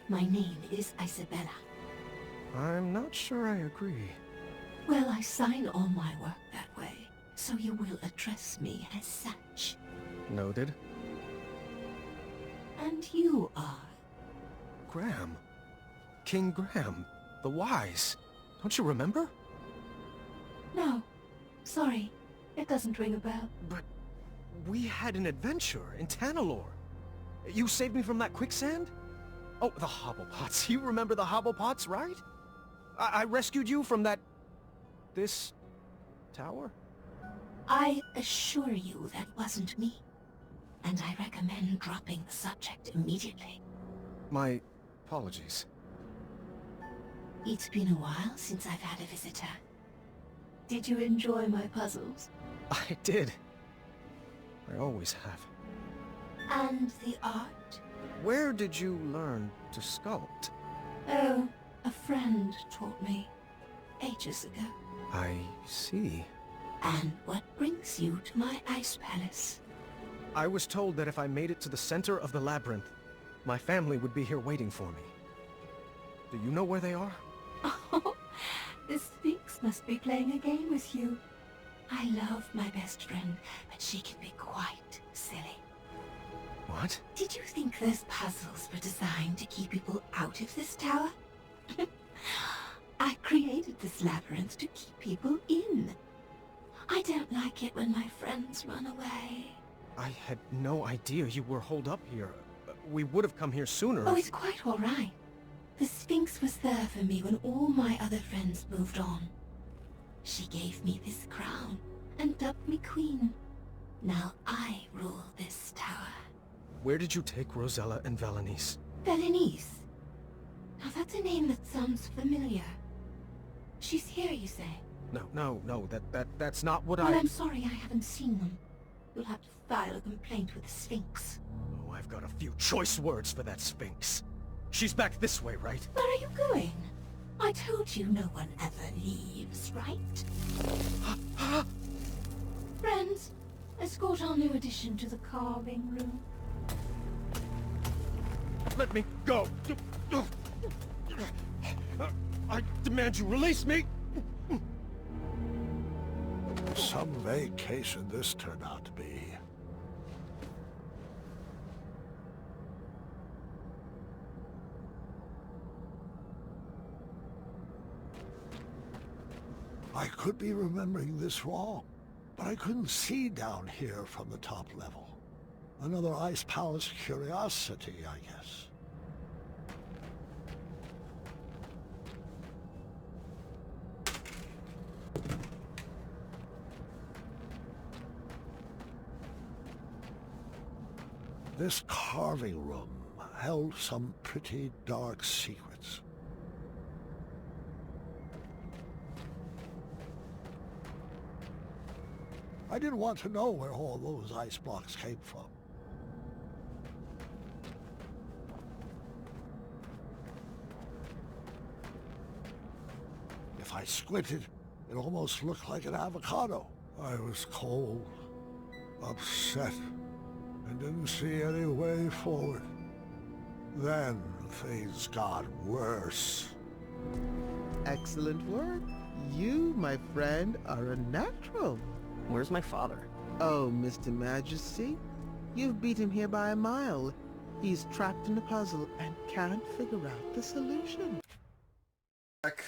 My name is Isabella. I'm not sure I agree. Well, I sign all my work that way, so you will address me as such. Noted. And you are? Graham. King Graham. The Wise. Don't you remember? No. Sorry. It doesn't ring a bell. But we had an adventure in Tanalorr. You saved me from that quicksand? Oh, the Hobblepots. You remember the Hobblepots, right? I rescued you from that... this... tower? I assure you that wasn't me. And I recommend dropping the subject immediately. My apologies. It's been a while since I've had a visitor. Did you enjoy my puzzles? I did. I always have. And the art? Where did you learn to sculpt? Oh, a friend taught me. Ages ago. I see. And what brings you to my ice palace? I was told that if I made it to the center of the labyrinth, my family would be here waiting for me. Do you know where they are? Oh, the Sphinx must be playing a game with you. I love my best friend, but she can be quite silly. What? Did you think those puzzles were designed to keep people out of this tower? I created this labyrinth to keep people in. I don't like it when my friends run away. I had no idea you were holed up here. We would have come here sooner. Oh, it's quite all right. The Sphinx was there for me when all my other friends moved on. She gave me this crown and dubbed me queen. Now I rule this tower. Where did you take Rosella and Valenice? Valenice? Now that's a name that sounds familiar. She's here, you say? No, that's not what Well, I'm sorry I haven't seen them. You'll have to file a complaint with the Sphinx. Oh, I've got a few choice words for that Sphinx. She's back this way, right? Where are you going? I told you no one ever leaves, right? Friends, escort our new addition to the carving room. Let me go! I demand you release me! Some vacation this turned out to be. I could be remembering this wrong, but I couldn't see down here from the top level. Another Ice Palace curiosity, I guess. This carving room held some pretty dark secrets. I didn't want to know where all those ice blocks came from. If I squinted, it almost looked like an avocado. I was cold, upset, and didn't see any way forward. Then things got worse. Excellent work. You, my friend, are a natural. Where's my father? Oh, Mr. Majesty, you've beat him here by a mile. He's trapped in a puzzle and can't figure out the solution. Back.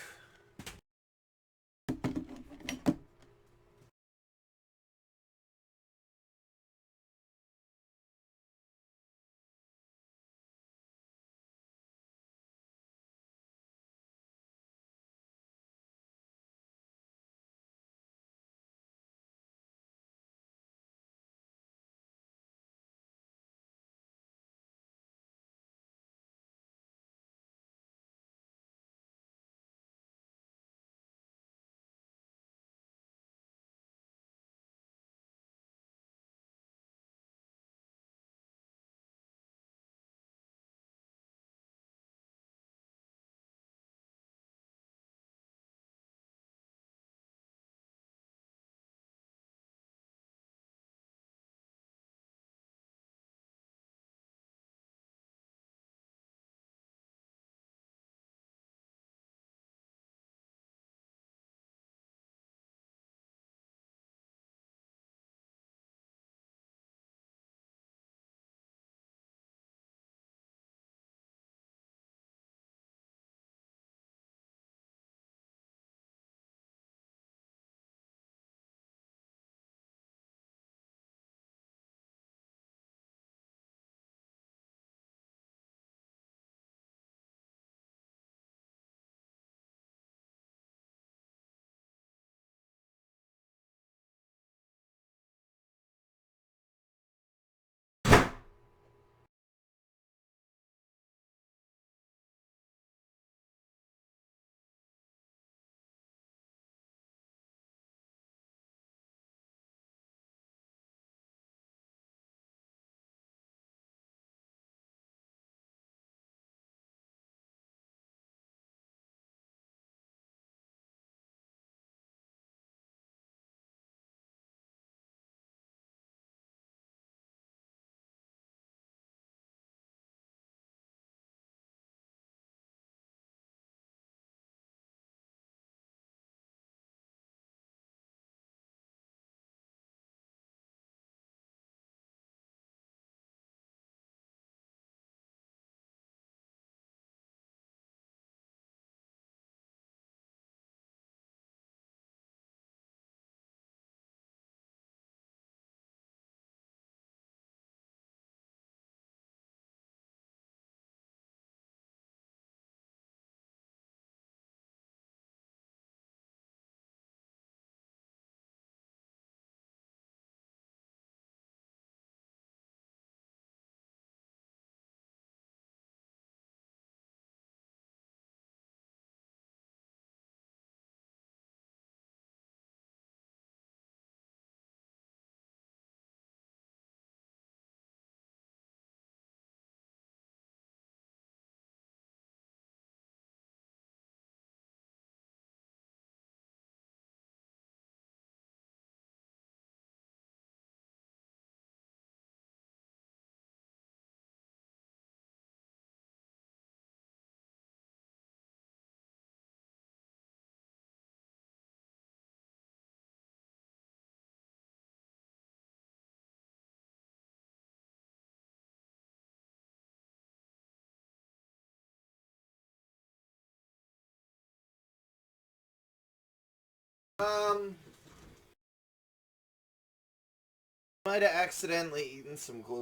Might have accidentally eaten some glue.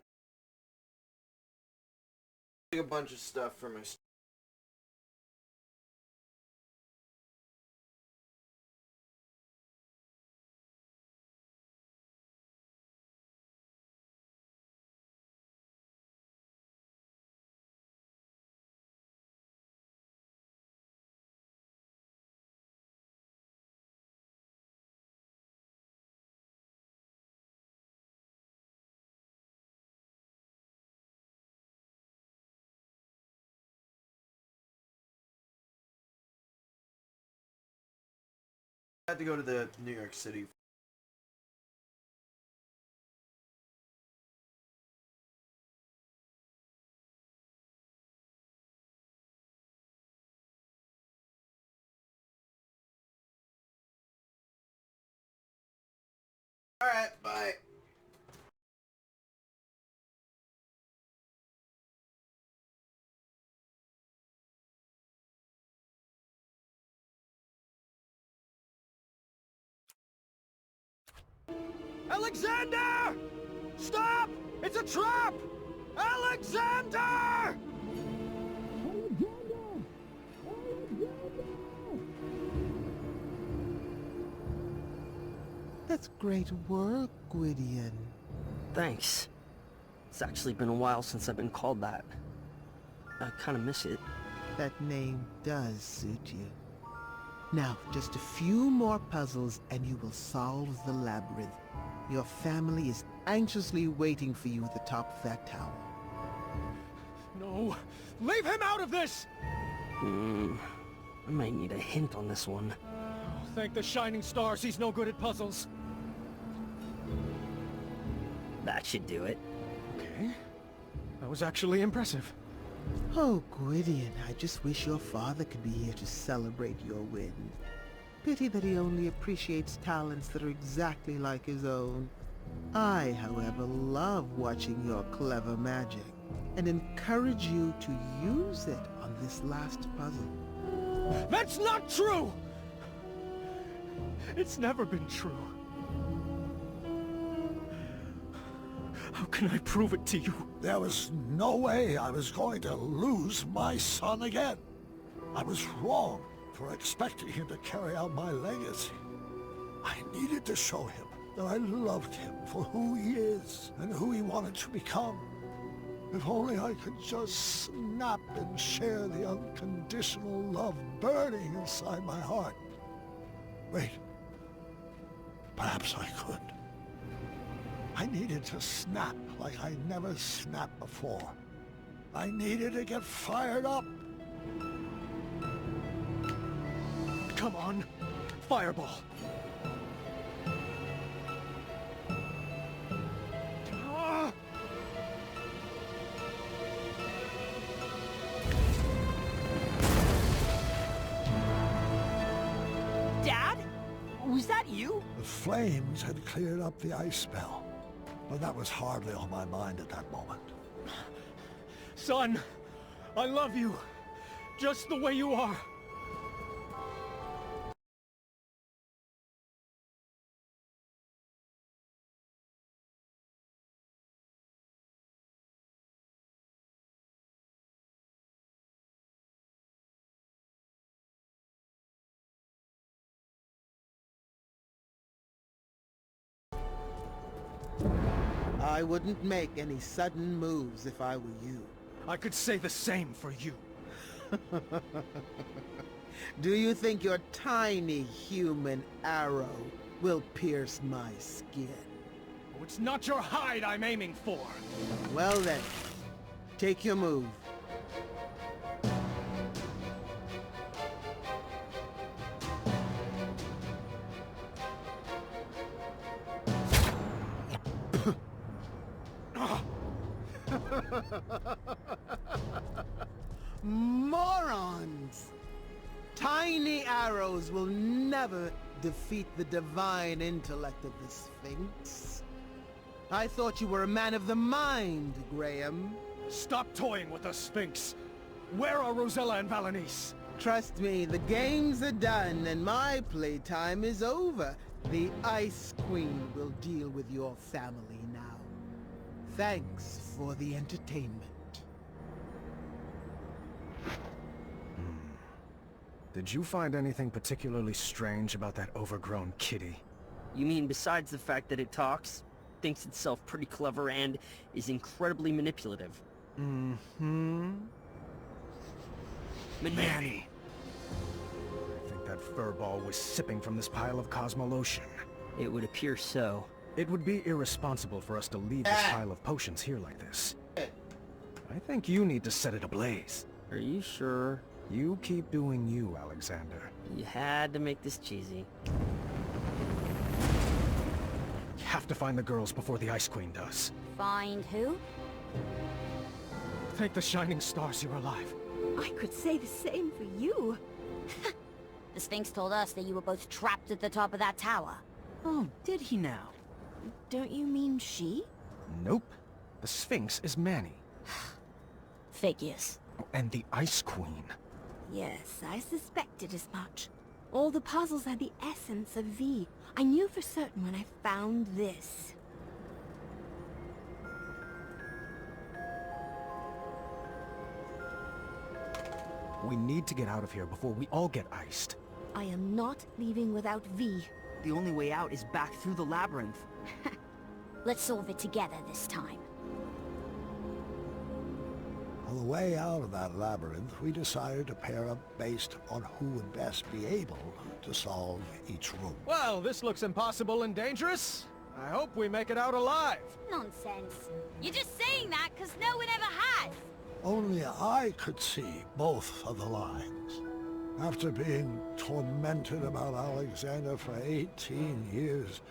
A bunch of stuff for my I had to go to the New York City. Alright, bye. Alexander! Stop! It's a trap! Alexander! That's great work, Gwydion. Thanks. It's actually been a while since I've been called that. I kind of miss it. That name does suit you. Now, just a few more puzzles and you will solve the labyrinth. Your family is anxiously waiting for you at the top of that tower. No! Leave him out of this! I might need a hint on this one. Oh, thank the shining stars he's no good at puzzles. That should do it. Okay. That was actually impressive. Oh, Gwydion, I just wish your father could be here to celebrate your win. Pity that he only appreciates talents that are exactly like his own. I, however, love watching your clever magic, and encourage you to use it on this last puzzle. That's not true! It's never been true. How can I prove it to you? There was no way I was going to lose my son again. I was wrong for expecting him to carry out my legacy. I needed to show him that I loved him for who he is and who he wanted to become. If only I could just snap and share the unconditional love burning inside my heart. Wait. Perhaps I could. I needed to snap like I never snapped before. I needed to get fired up. Come on. Fireball. Ah! Dad? Was that you? The flames had cleared up the ice spell, but that was hardly on my mind at that moment. Son, I love you. Just the way you are. I wouldn't make any sudden moves if I were you. I could say the same for you. Do you think your tiny human arrow will pierce my skin? Oh, it's not your hide I'm aiming for. Well then, take your move. Morons! Tiny arrows will never defeat the divine intellect of the Sphinx. I thought you were a man of the mind, Graham. Stop toying with the Sphinx. Where are Rosella and Valanice? Trust me, the games are done and my playtime is over. The Ice Queen will deal with your family now. Thanks for the entertainment. Did you find anything particularly strange about that overgrown kitty? You mean besides the fact that it talks, thinks itself pretty clever, and is incredibly manipulative? Mm-hmm. Manny! I think that furball was sipping from this pile of Cosmolotion. It would appear so. It would be irresponsible for us to leave this pile of potions here like this. I think you need to set it ablaze. Are you sure? You keep doing you, Alexander. You had to make this cheesy. have to find the girls before the Ice Queen does. Find who? Thank the shining stars you're alive. I could say the same for you. The Sphinx told us that you were both trapped at the top of that tower. Oh, did he now? Don't you mean she? Nope. The Sphinx is Manny. Figures. And the Ice Queen. Yes, I suspected as much. All the puzzles had the essence of V. I knew for certain when I found this. We need to get out of here before we all get iced. I am not leaving without V. The only way out is back through the labyrinth. Let's solve it together this time. On the way out of that labyrinth, we decided to pair up based on who would best be able to solve each room. Well, this looks impossible and dangerous. I hope we make it out alive. Nonsense. You're just saying that because no one ever has. Only I could see both of the lines. After being tormented about Alexander for 18 years,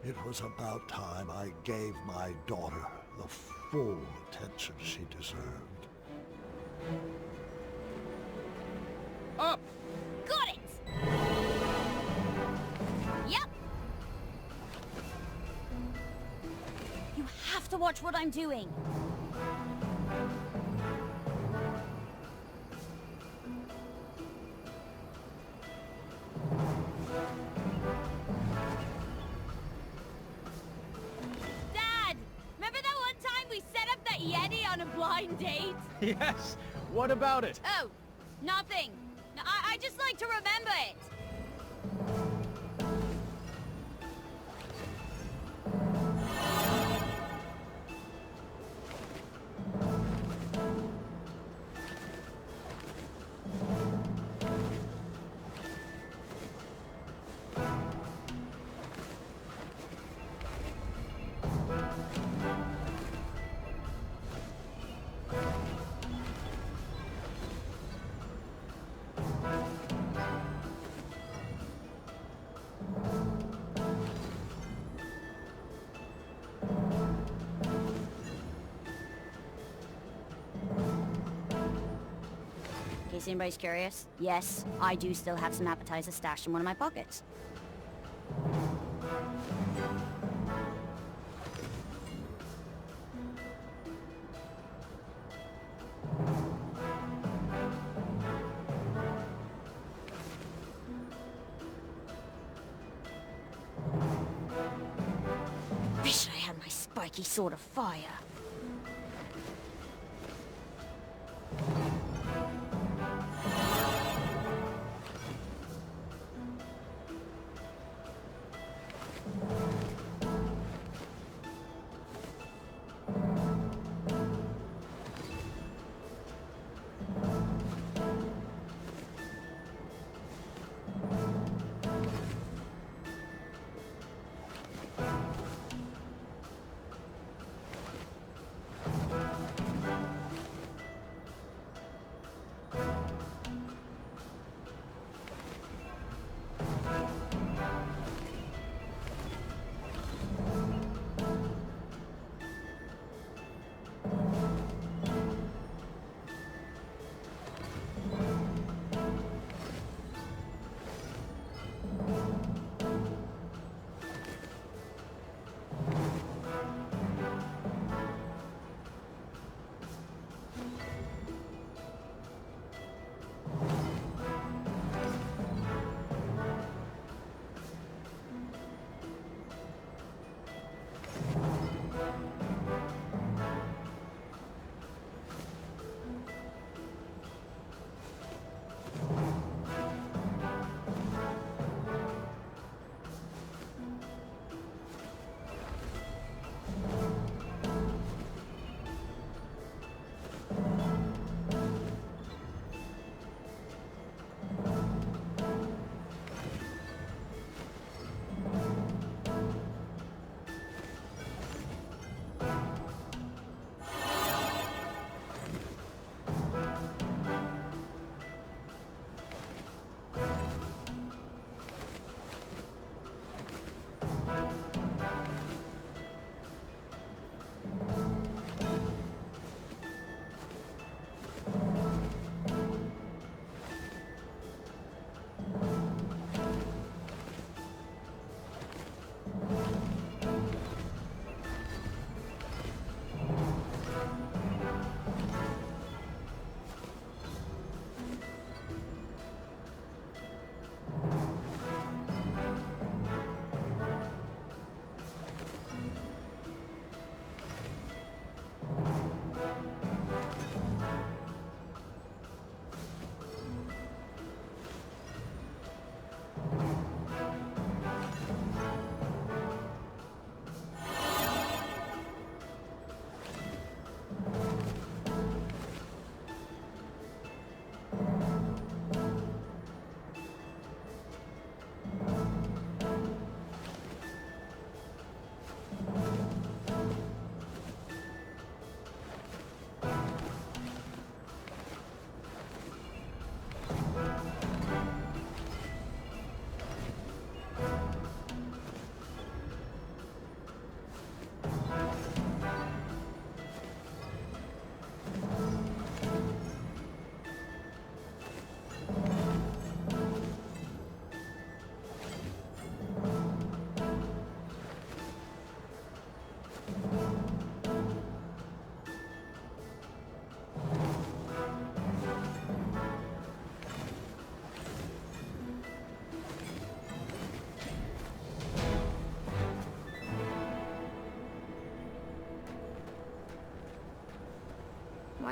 it was about time I gave my daughter the full attention she deserved. Up! Got it! Yep! You have to watch what I'm doing. Dad! Remember that one time we set up that Yeti on a blind date? Yes! What about it? Oh, nothing. I just like to remember it. In case anybody's curious, yes, I do still have some appetizers stashed in one of my pockets. Wish I had my spiky sword of fire.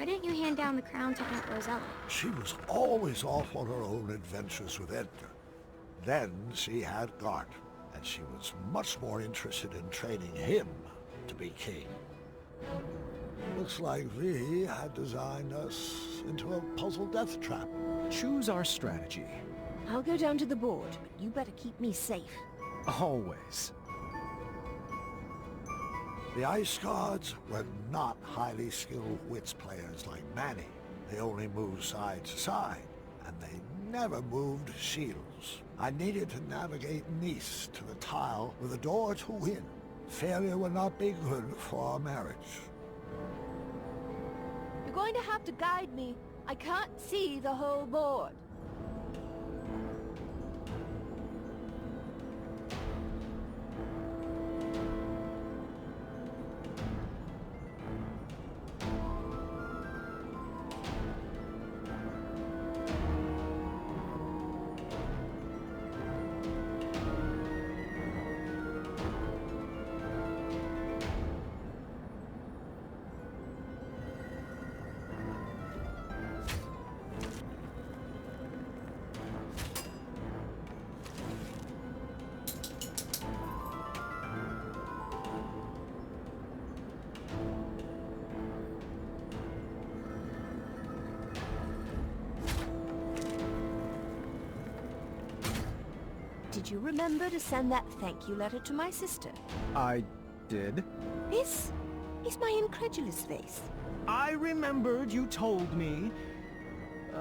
Why didn't you hand down the crown to Aunt Rosella? She was always off on her own adventures with Edgar. Then she had Gart, and she was much more interested in training him to be king. Looks like V had designed us into a puzzle death trap. Choose our strategy. I'll go down to the board, but you better keep me safe. Always. The Ice Guards were not highly skilled wits players like Manny. They only moved side to side, and they never moved shields. I needed to navigate Nice to the tile with a door to win. Failure would not be good for our marriage. You're going to have to guide me. I can't see the whole board. Did you remember to send that thank you letter to my sister? I did. This is my incredulous face. I remembered you told me.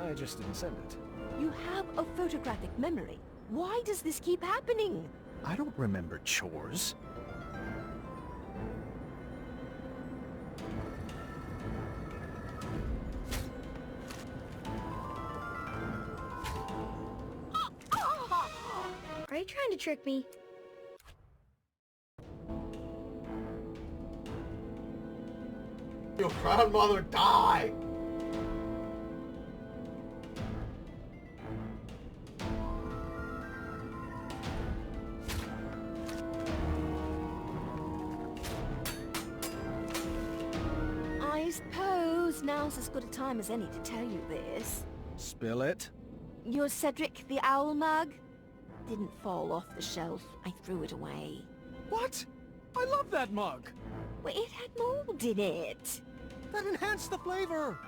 I just didn't send it. You have a photographic memory. Why does this keep happening? I don't remember chores. Are you trying to trick me? Your grandmother died! I suppose now's as good a time as any to tell you this. Spill it. Your Cedric the Owl mug didn't fall off the shelf. I threw it away. What? I love that mug. Well, it had mold in it. That enhanced the flavor.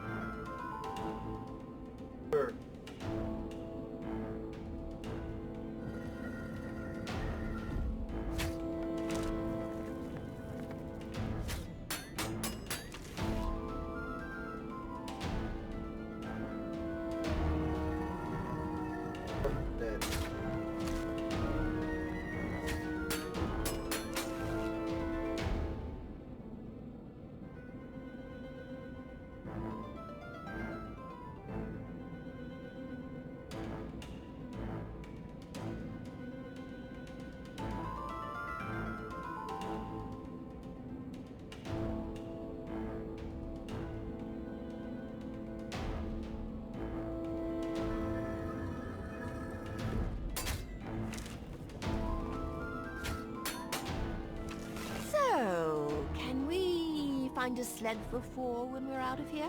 So, can we find a sled for 4 when we're out of here?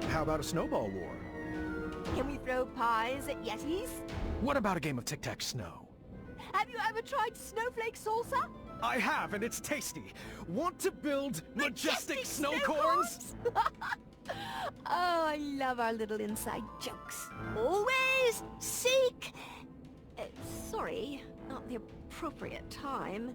How about a snowball war? Can we throw pies at Yetis? What about a game of tic-tac-snow? Have you ever tried snowflake salsa? I have, and it's tasty. Want to build majestic snow corns? Oh, I love our little inside jokes. Always seek... sorry, not the appropriate time.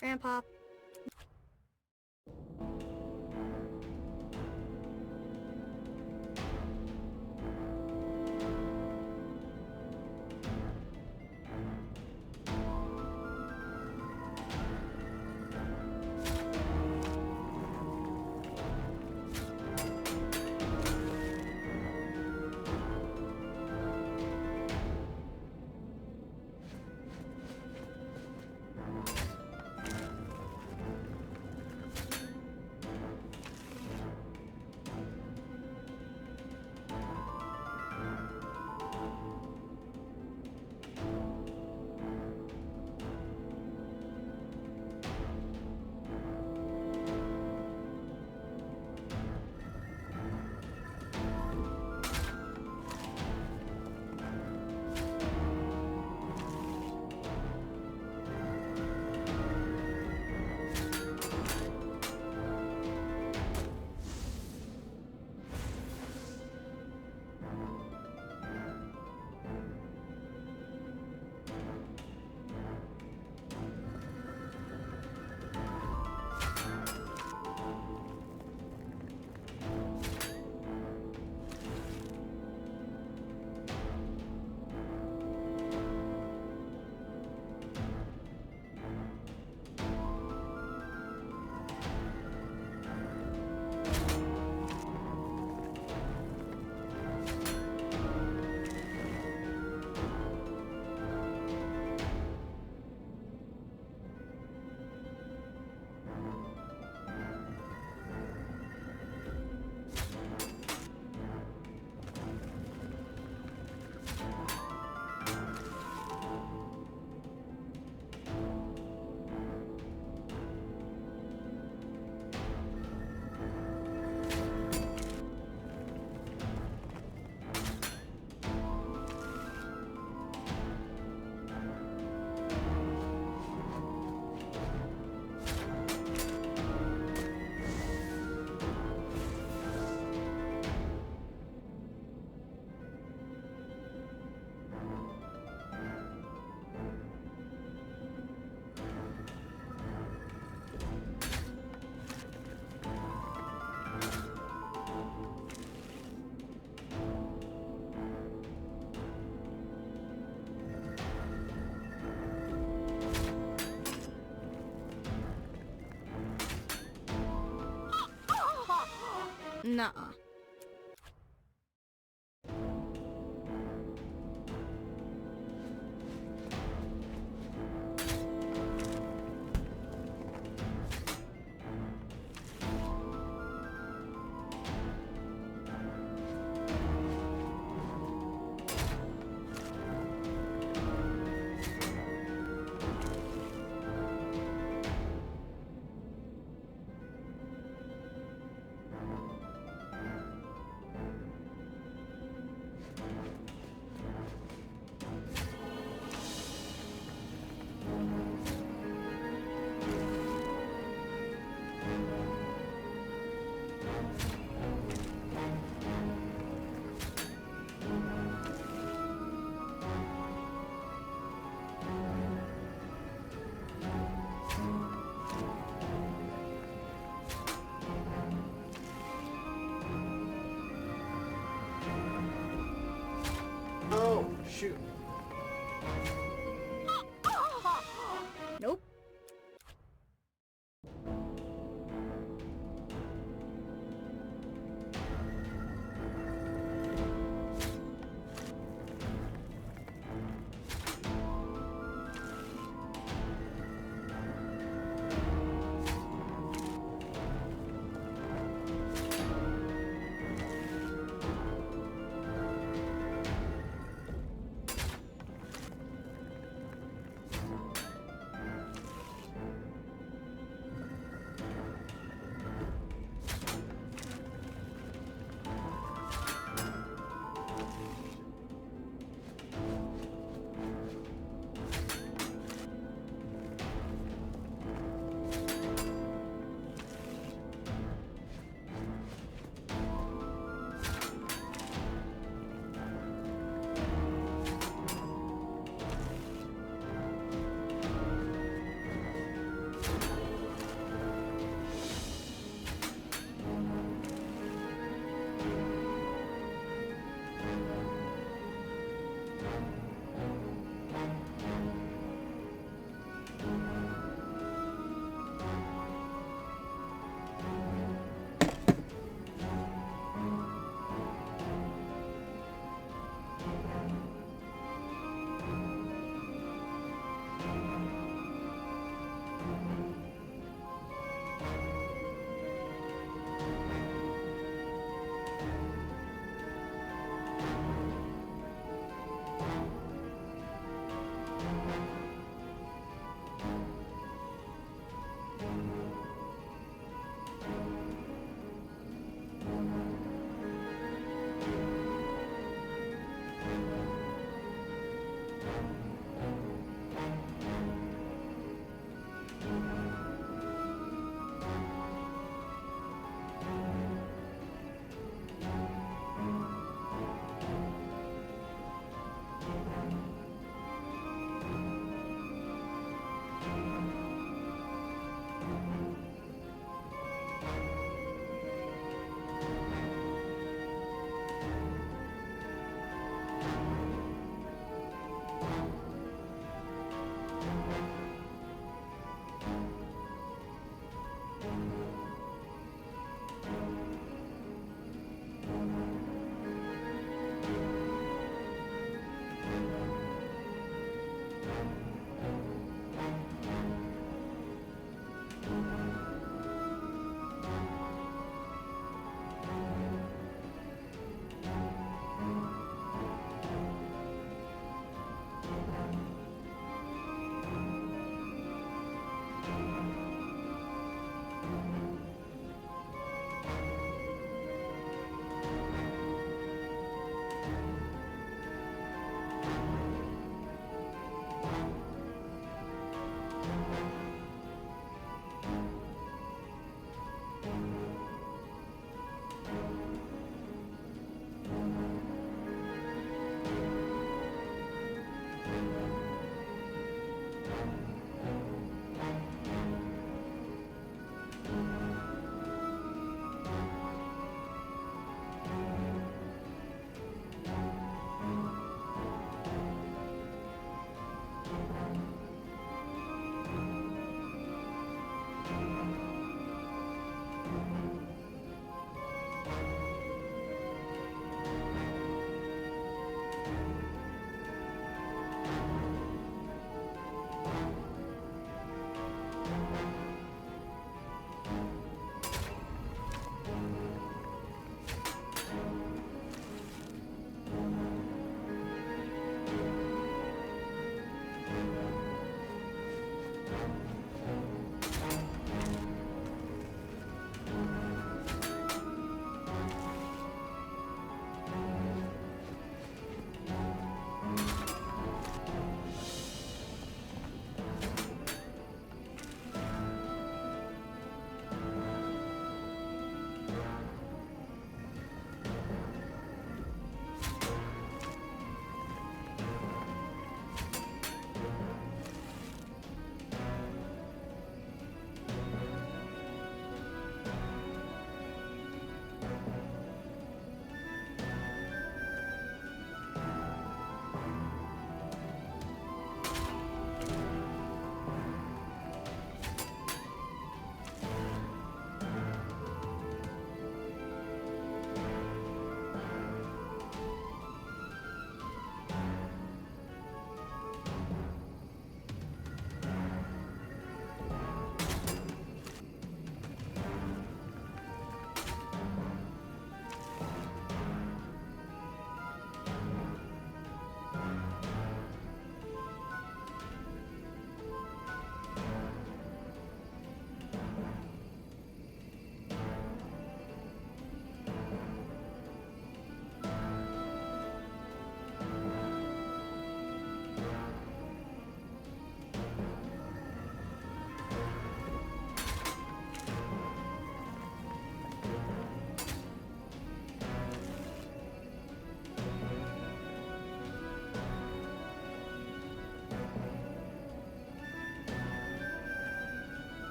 Grandpa. Nuh-uh. shoot. Nope.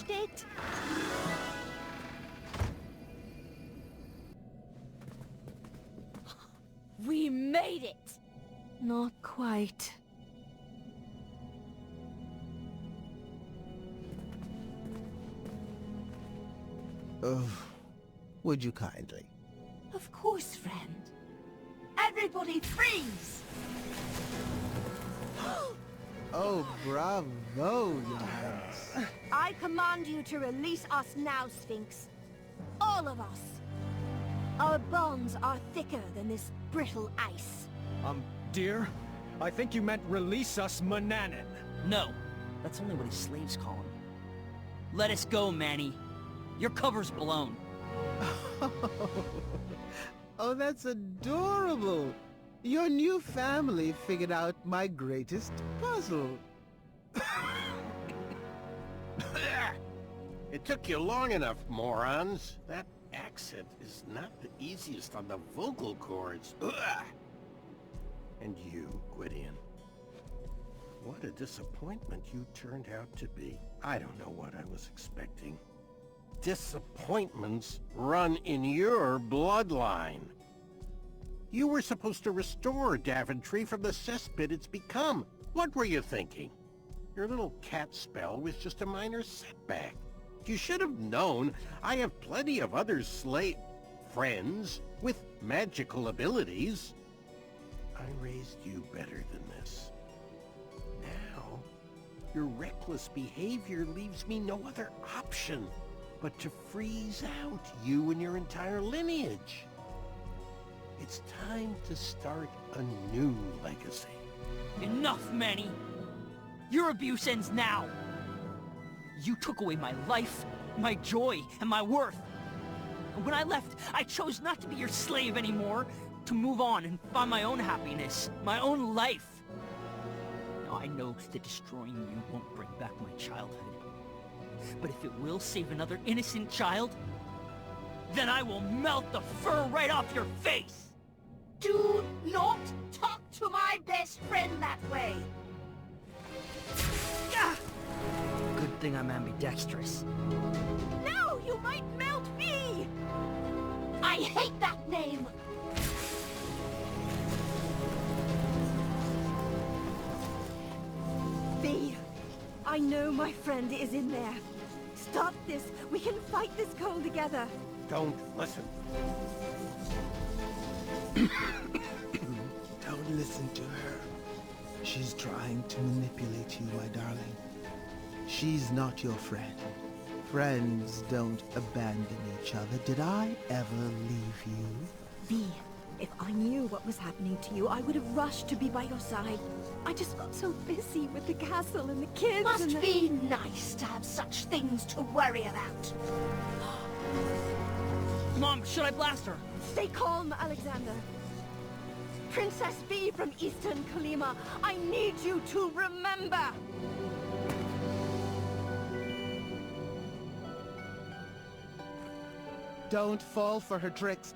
finished it. We made it! Not quite. Would you kindly? Of course, friend. Everybody freeze! Oh, bravo, Your Highness. I command you to release us now, Sphinx. All of us. Our bonds are thicker than this brittle ice. Dear, I think you meant release us, Mananan. No, that's only what his slaves call him. Let us go, Manny. Your cover's blown. Oh, that's adorable. Your new family figured out my greatest puzzle. It took you long enough, morons. That accent is not the easiest on the vocal cords. Ugh. And you, Gwydion. What a disappointment you turned out to be. I don't know what I was expecting. Disappointments run in your bloodline. You were supposed to restore Daventry from the cesspit it's become. What were you thinking? Your little cat spell was just a minor setback. You should have known I have plenty of other friends with magical abilities. I raised you better than this. Now, your reckless behavior leaves me no other option but to freeze out you and your entire lineage. It's time to start a new legacy. Enough, Manny! Your abuse ends now! You took away my life, my joy, and my worth. And when I left, I chose not to be your slave anymore, to move on and find my own happiness, my own life. Now I know that destroying you won't bring back my childhood. But if it will save another innocent child, then I will melt the fur right off your face! Do not talk to my best friend that way! Good thing I'm ambidextrous. No, you might melt me! I hate that name! V, I know my friend is in there. Stop this. We can fight this cold together. Don't listen. Don't listen to her. She's trying to manipulate you, my darling. She's not your friend. Friends don't abandon each other. Did I ever leave you? V, if I knew what was happening to you, I would have rushed to be by your side. I just got so busy with the castle and the kids. Must be nice to have such things to worry about. Mom, should I blast her? Stay calm, Alexander. Princess V from Eastern Kalima, I need you to remember! Don't fall for her tricks.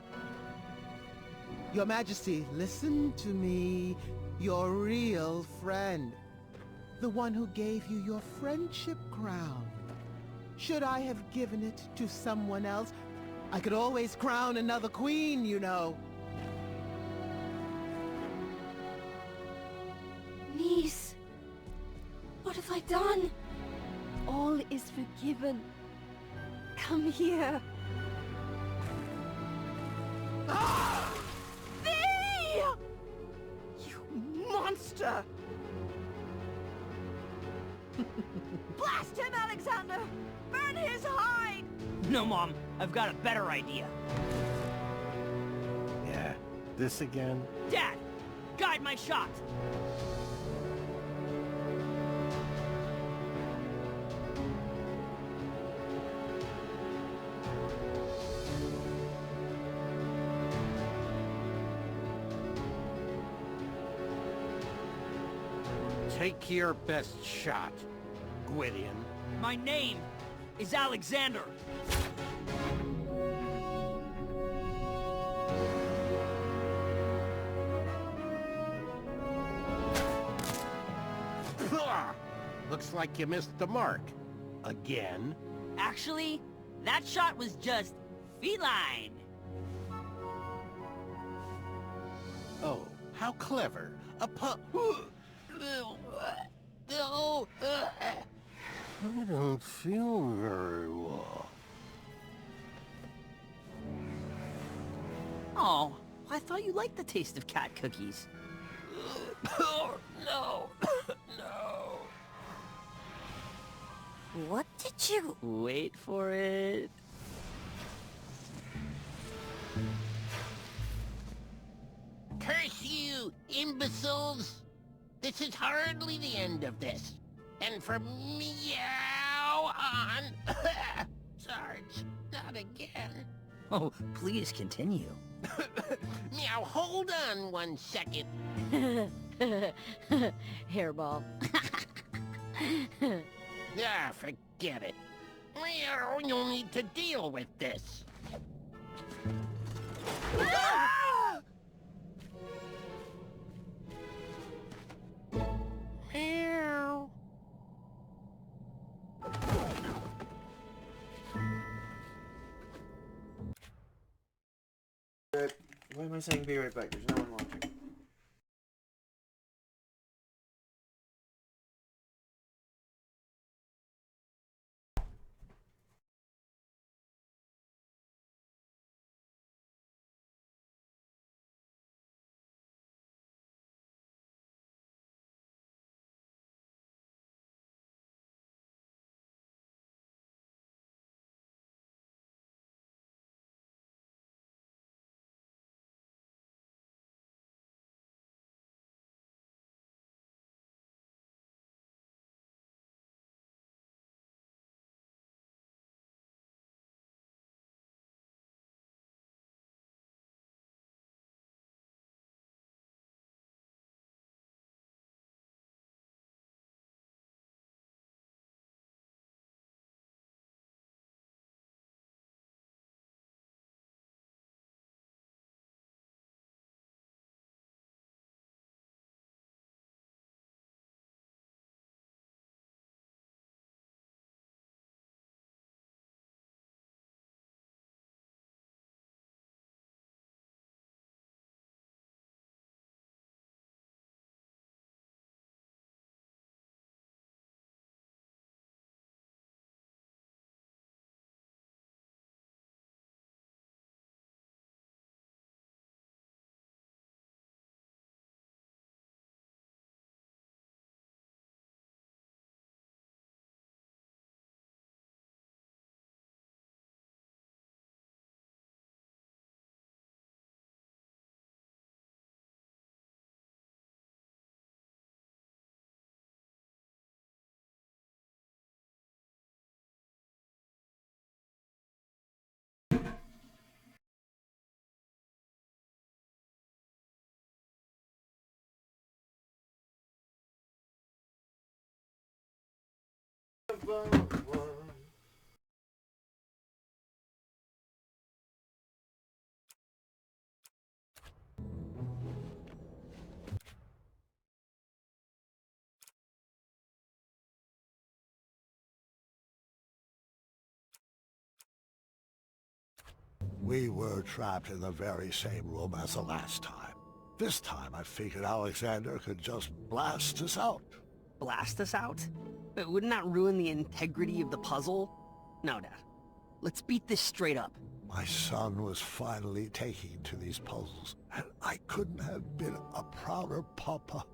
Your Majesty, listen to me. Your real friend. The one who gave you your friendship crown. Should I have given it to someone else? I could always crown another queen, you know. Niece, what have I done? All is forgiven. Come here. V! You monster! Blast him, Alexander! Burn his hide! No, Mom. I've got a better idea. Yeah, this again? Dad, guide my shot! Take your best shot, Gwydion. My name is Alexander. Looks like you missed the mark. Again. Actually, that shot was just feline. Oh, how clever. A pup. I don't feel very well. Oh, I thought you liked the taste of cat cookies. No. No. What did you... Wait for it. Curse you, imbeciles! This is hardly the end of this. And from meow on... Sarge, not again. Oh, please continue. Meow, hold on 1 second. Hairball. Ah, forget it. Meow, you'll need to deal with this. Meow. Why am I saying be right back? There's no one watching. We were trapped in the very same room as the last time. This time I figured Alexander could just blast us out. Blast us out? But wouldn't that ruin the integrity of the puzzle? No, Dad. Let's beat this straight up. My son was finally taking to these puzzles, and I couldn't have been a prouder papa.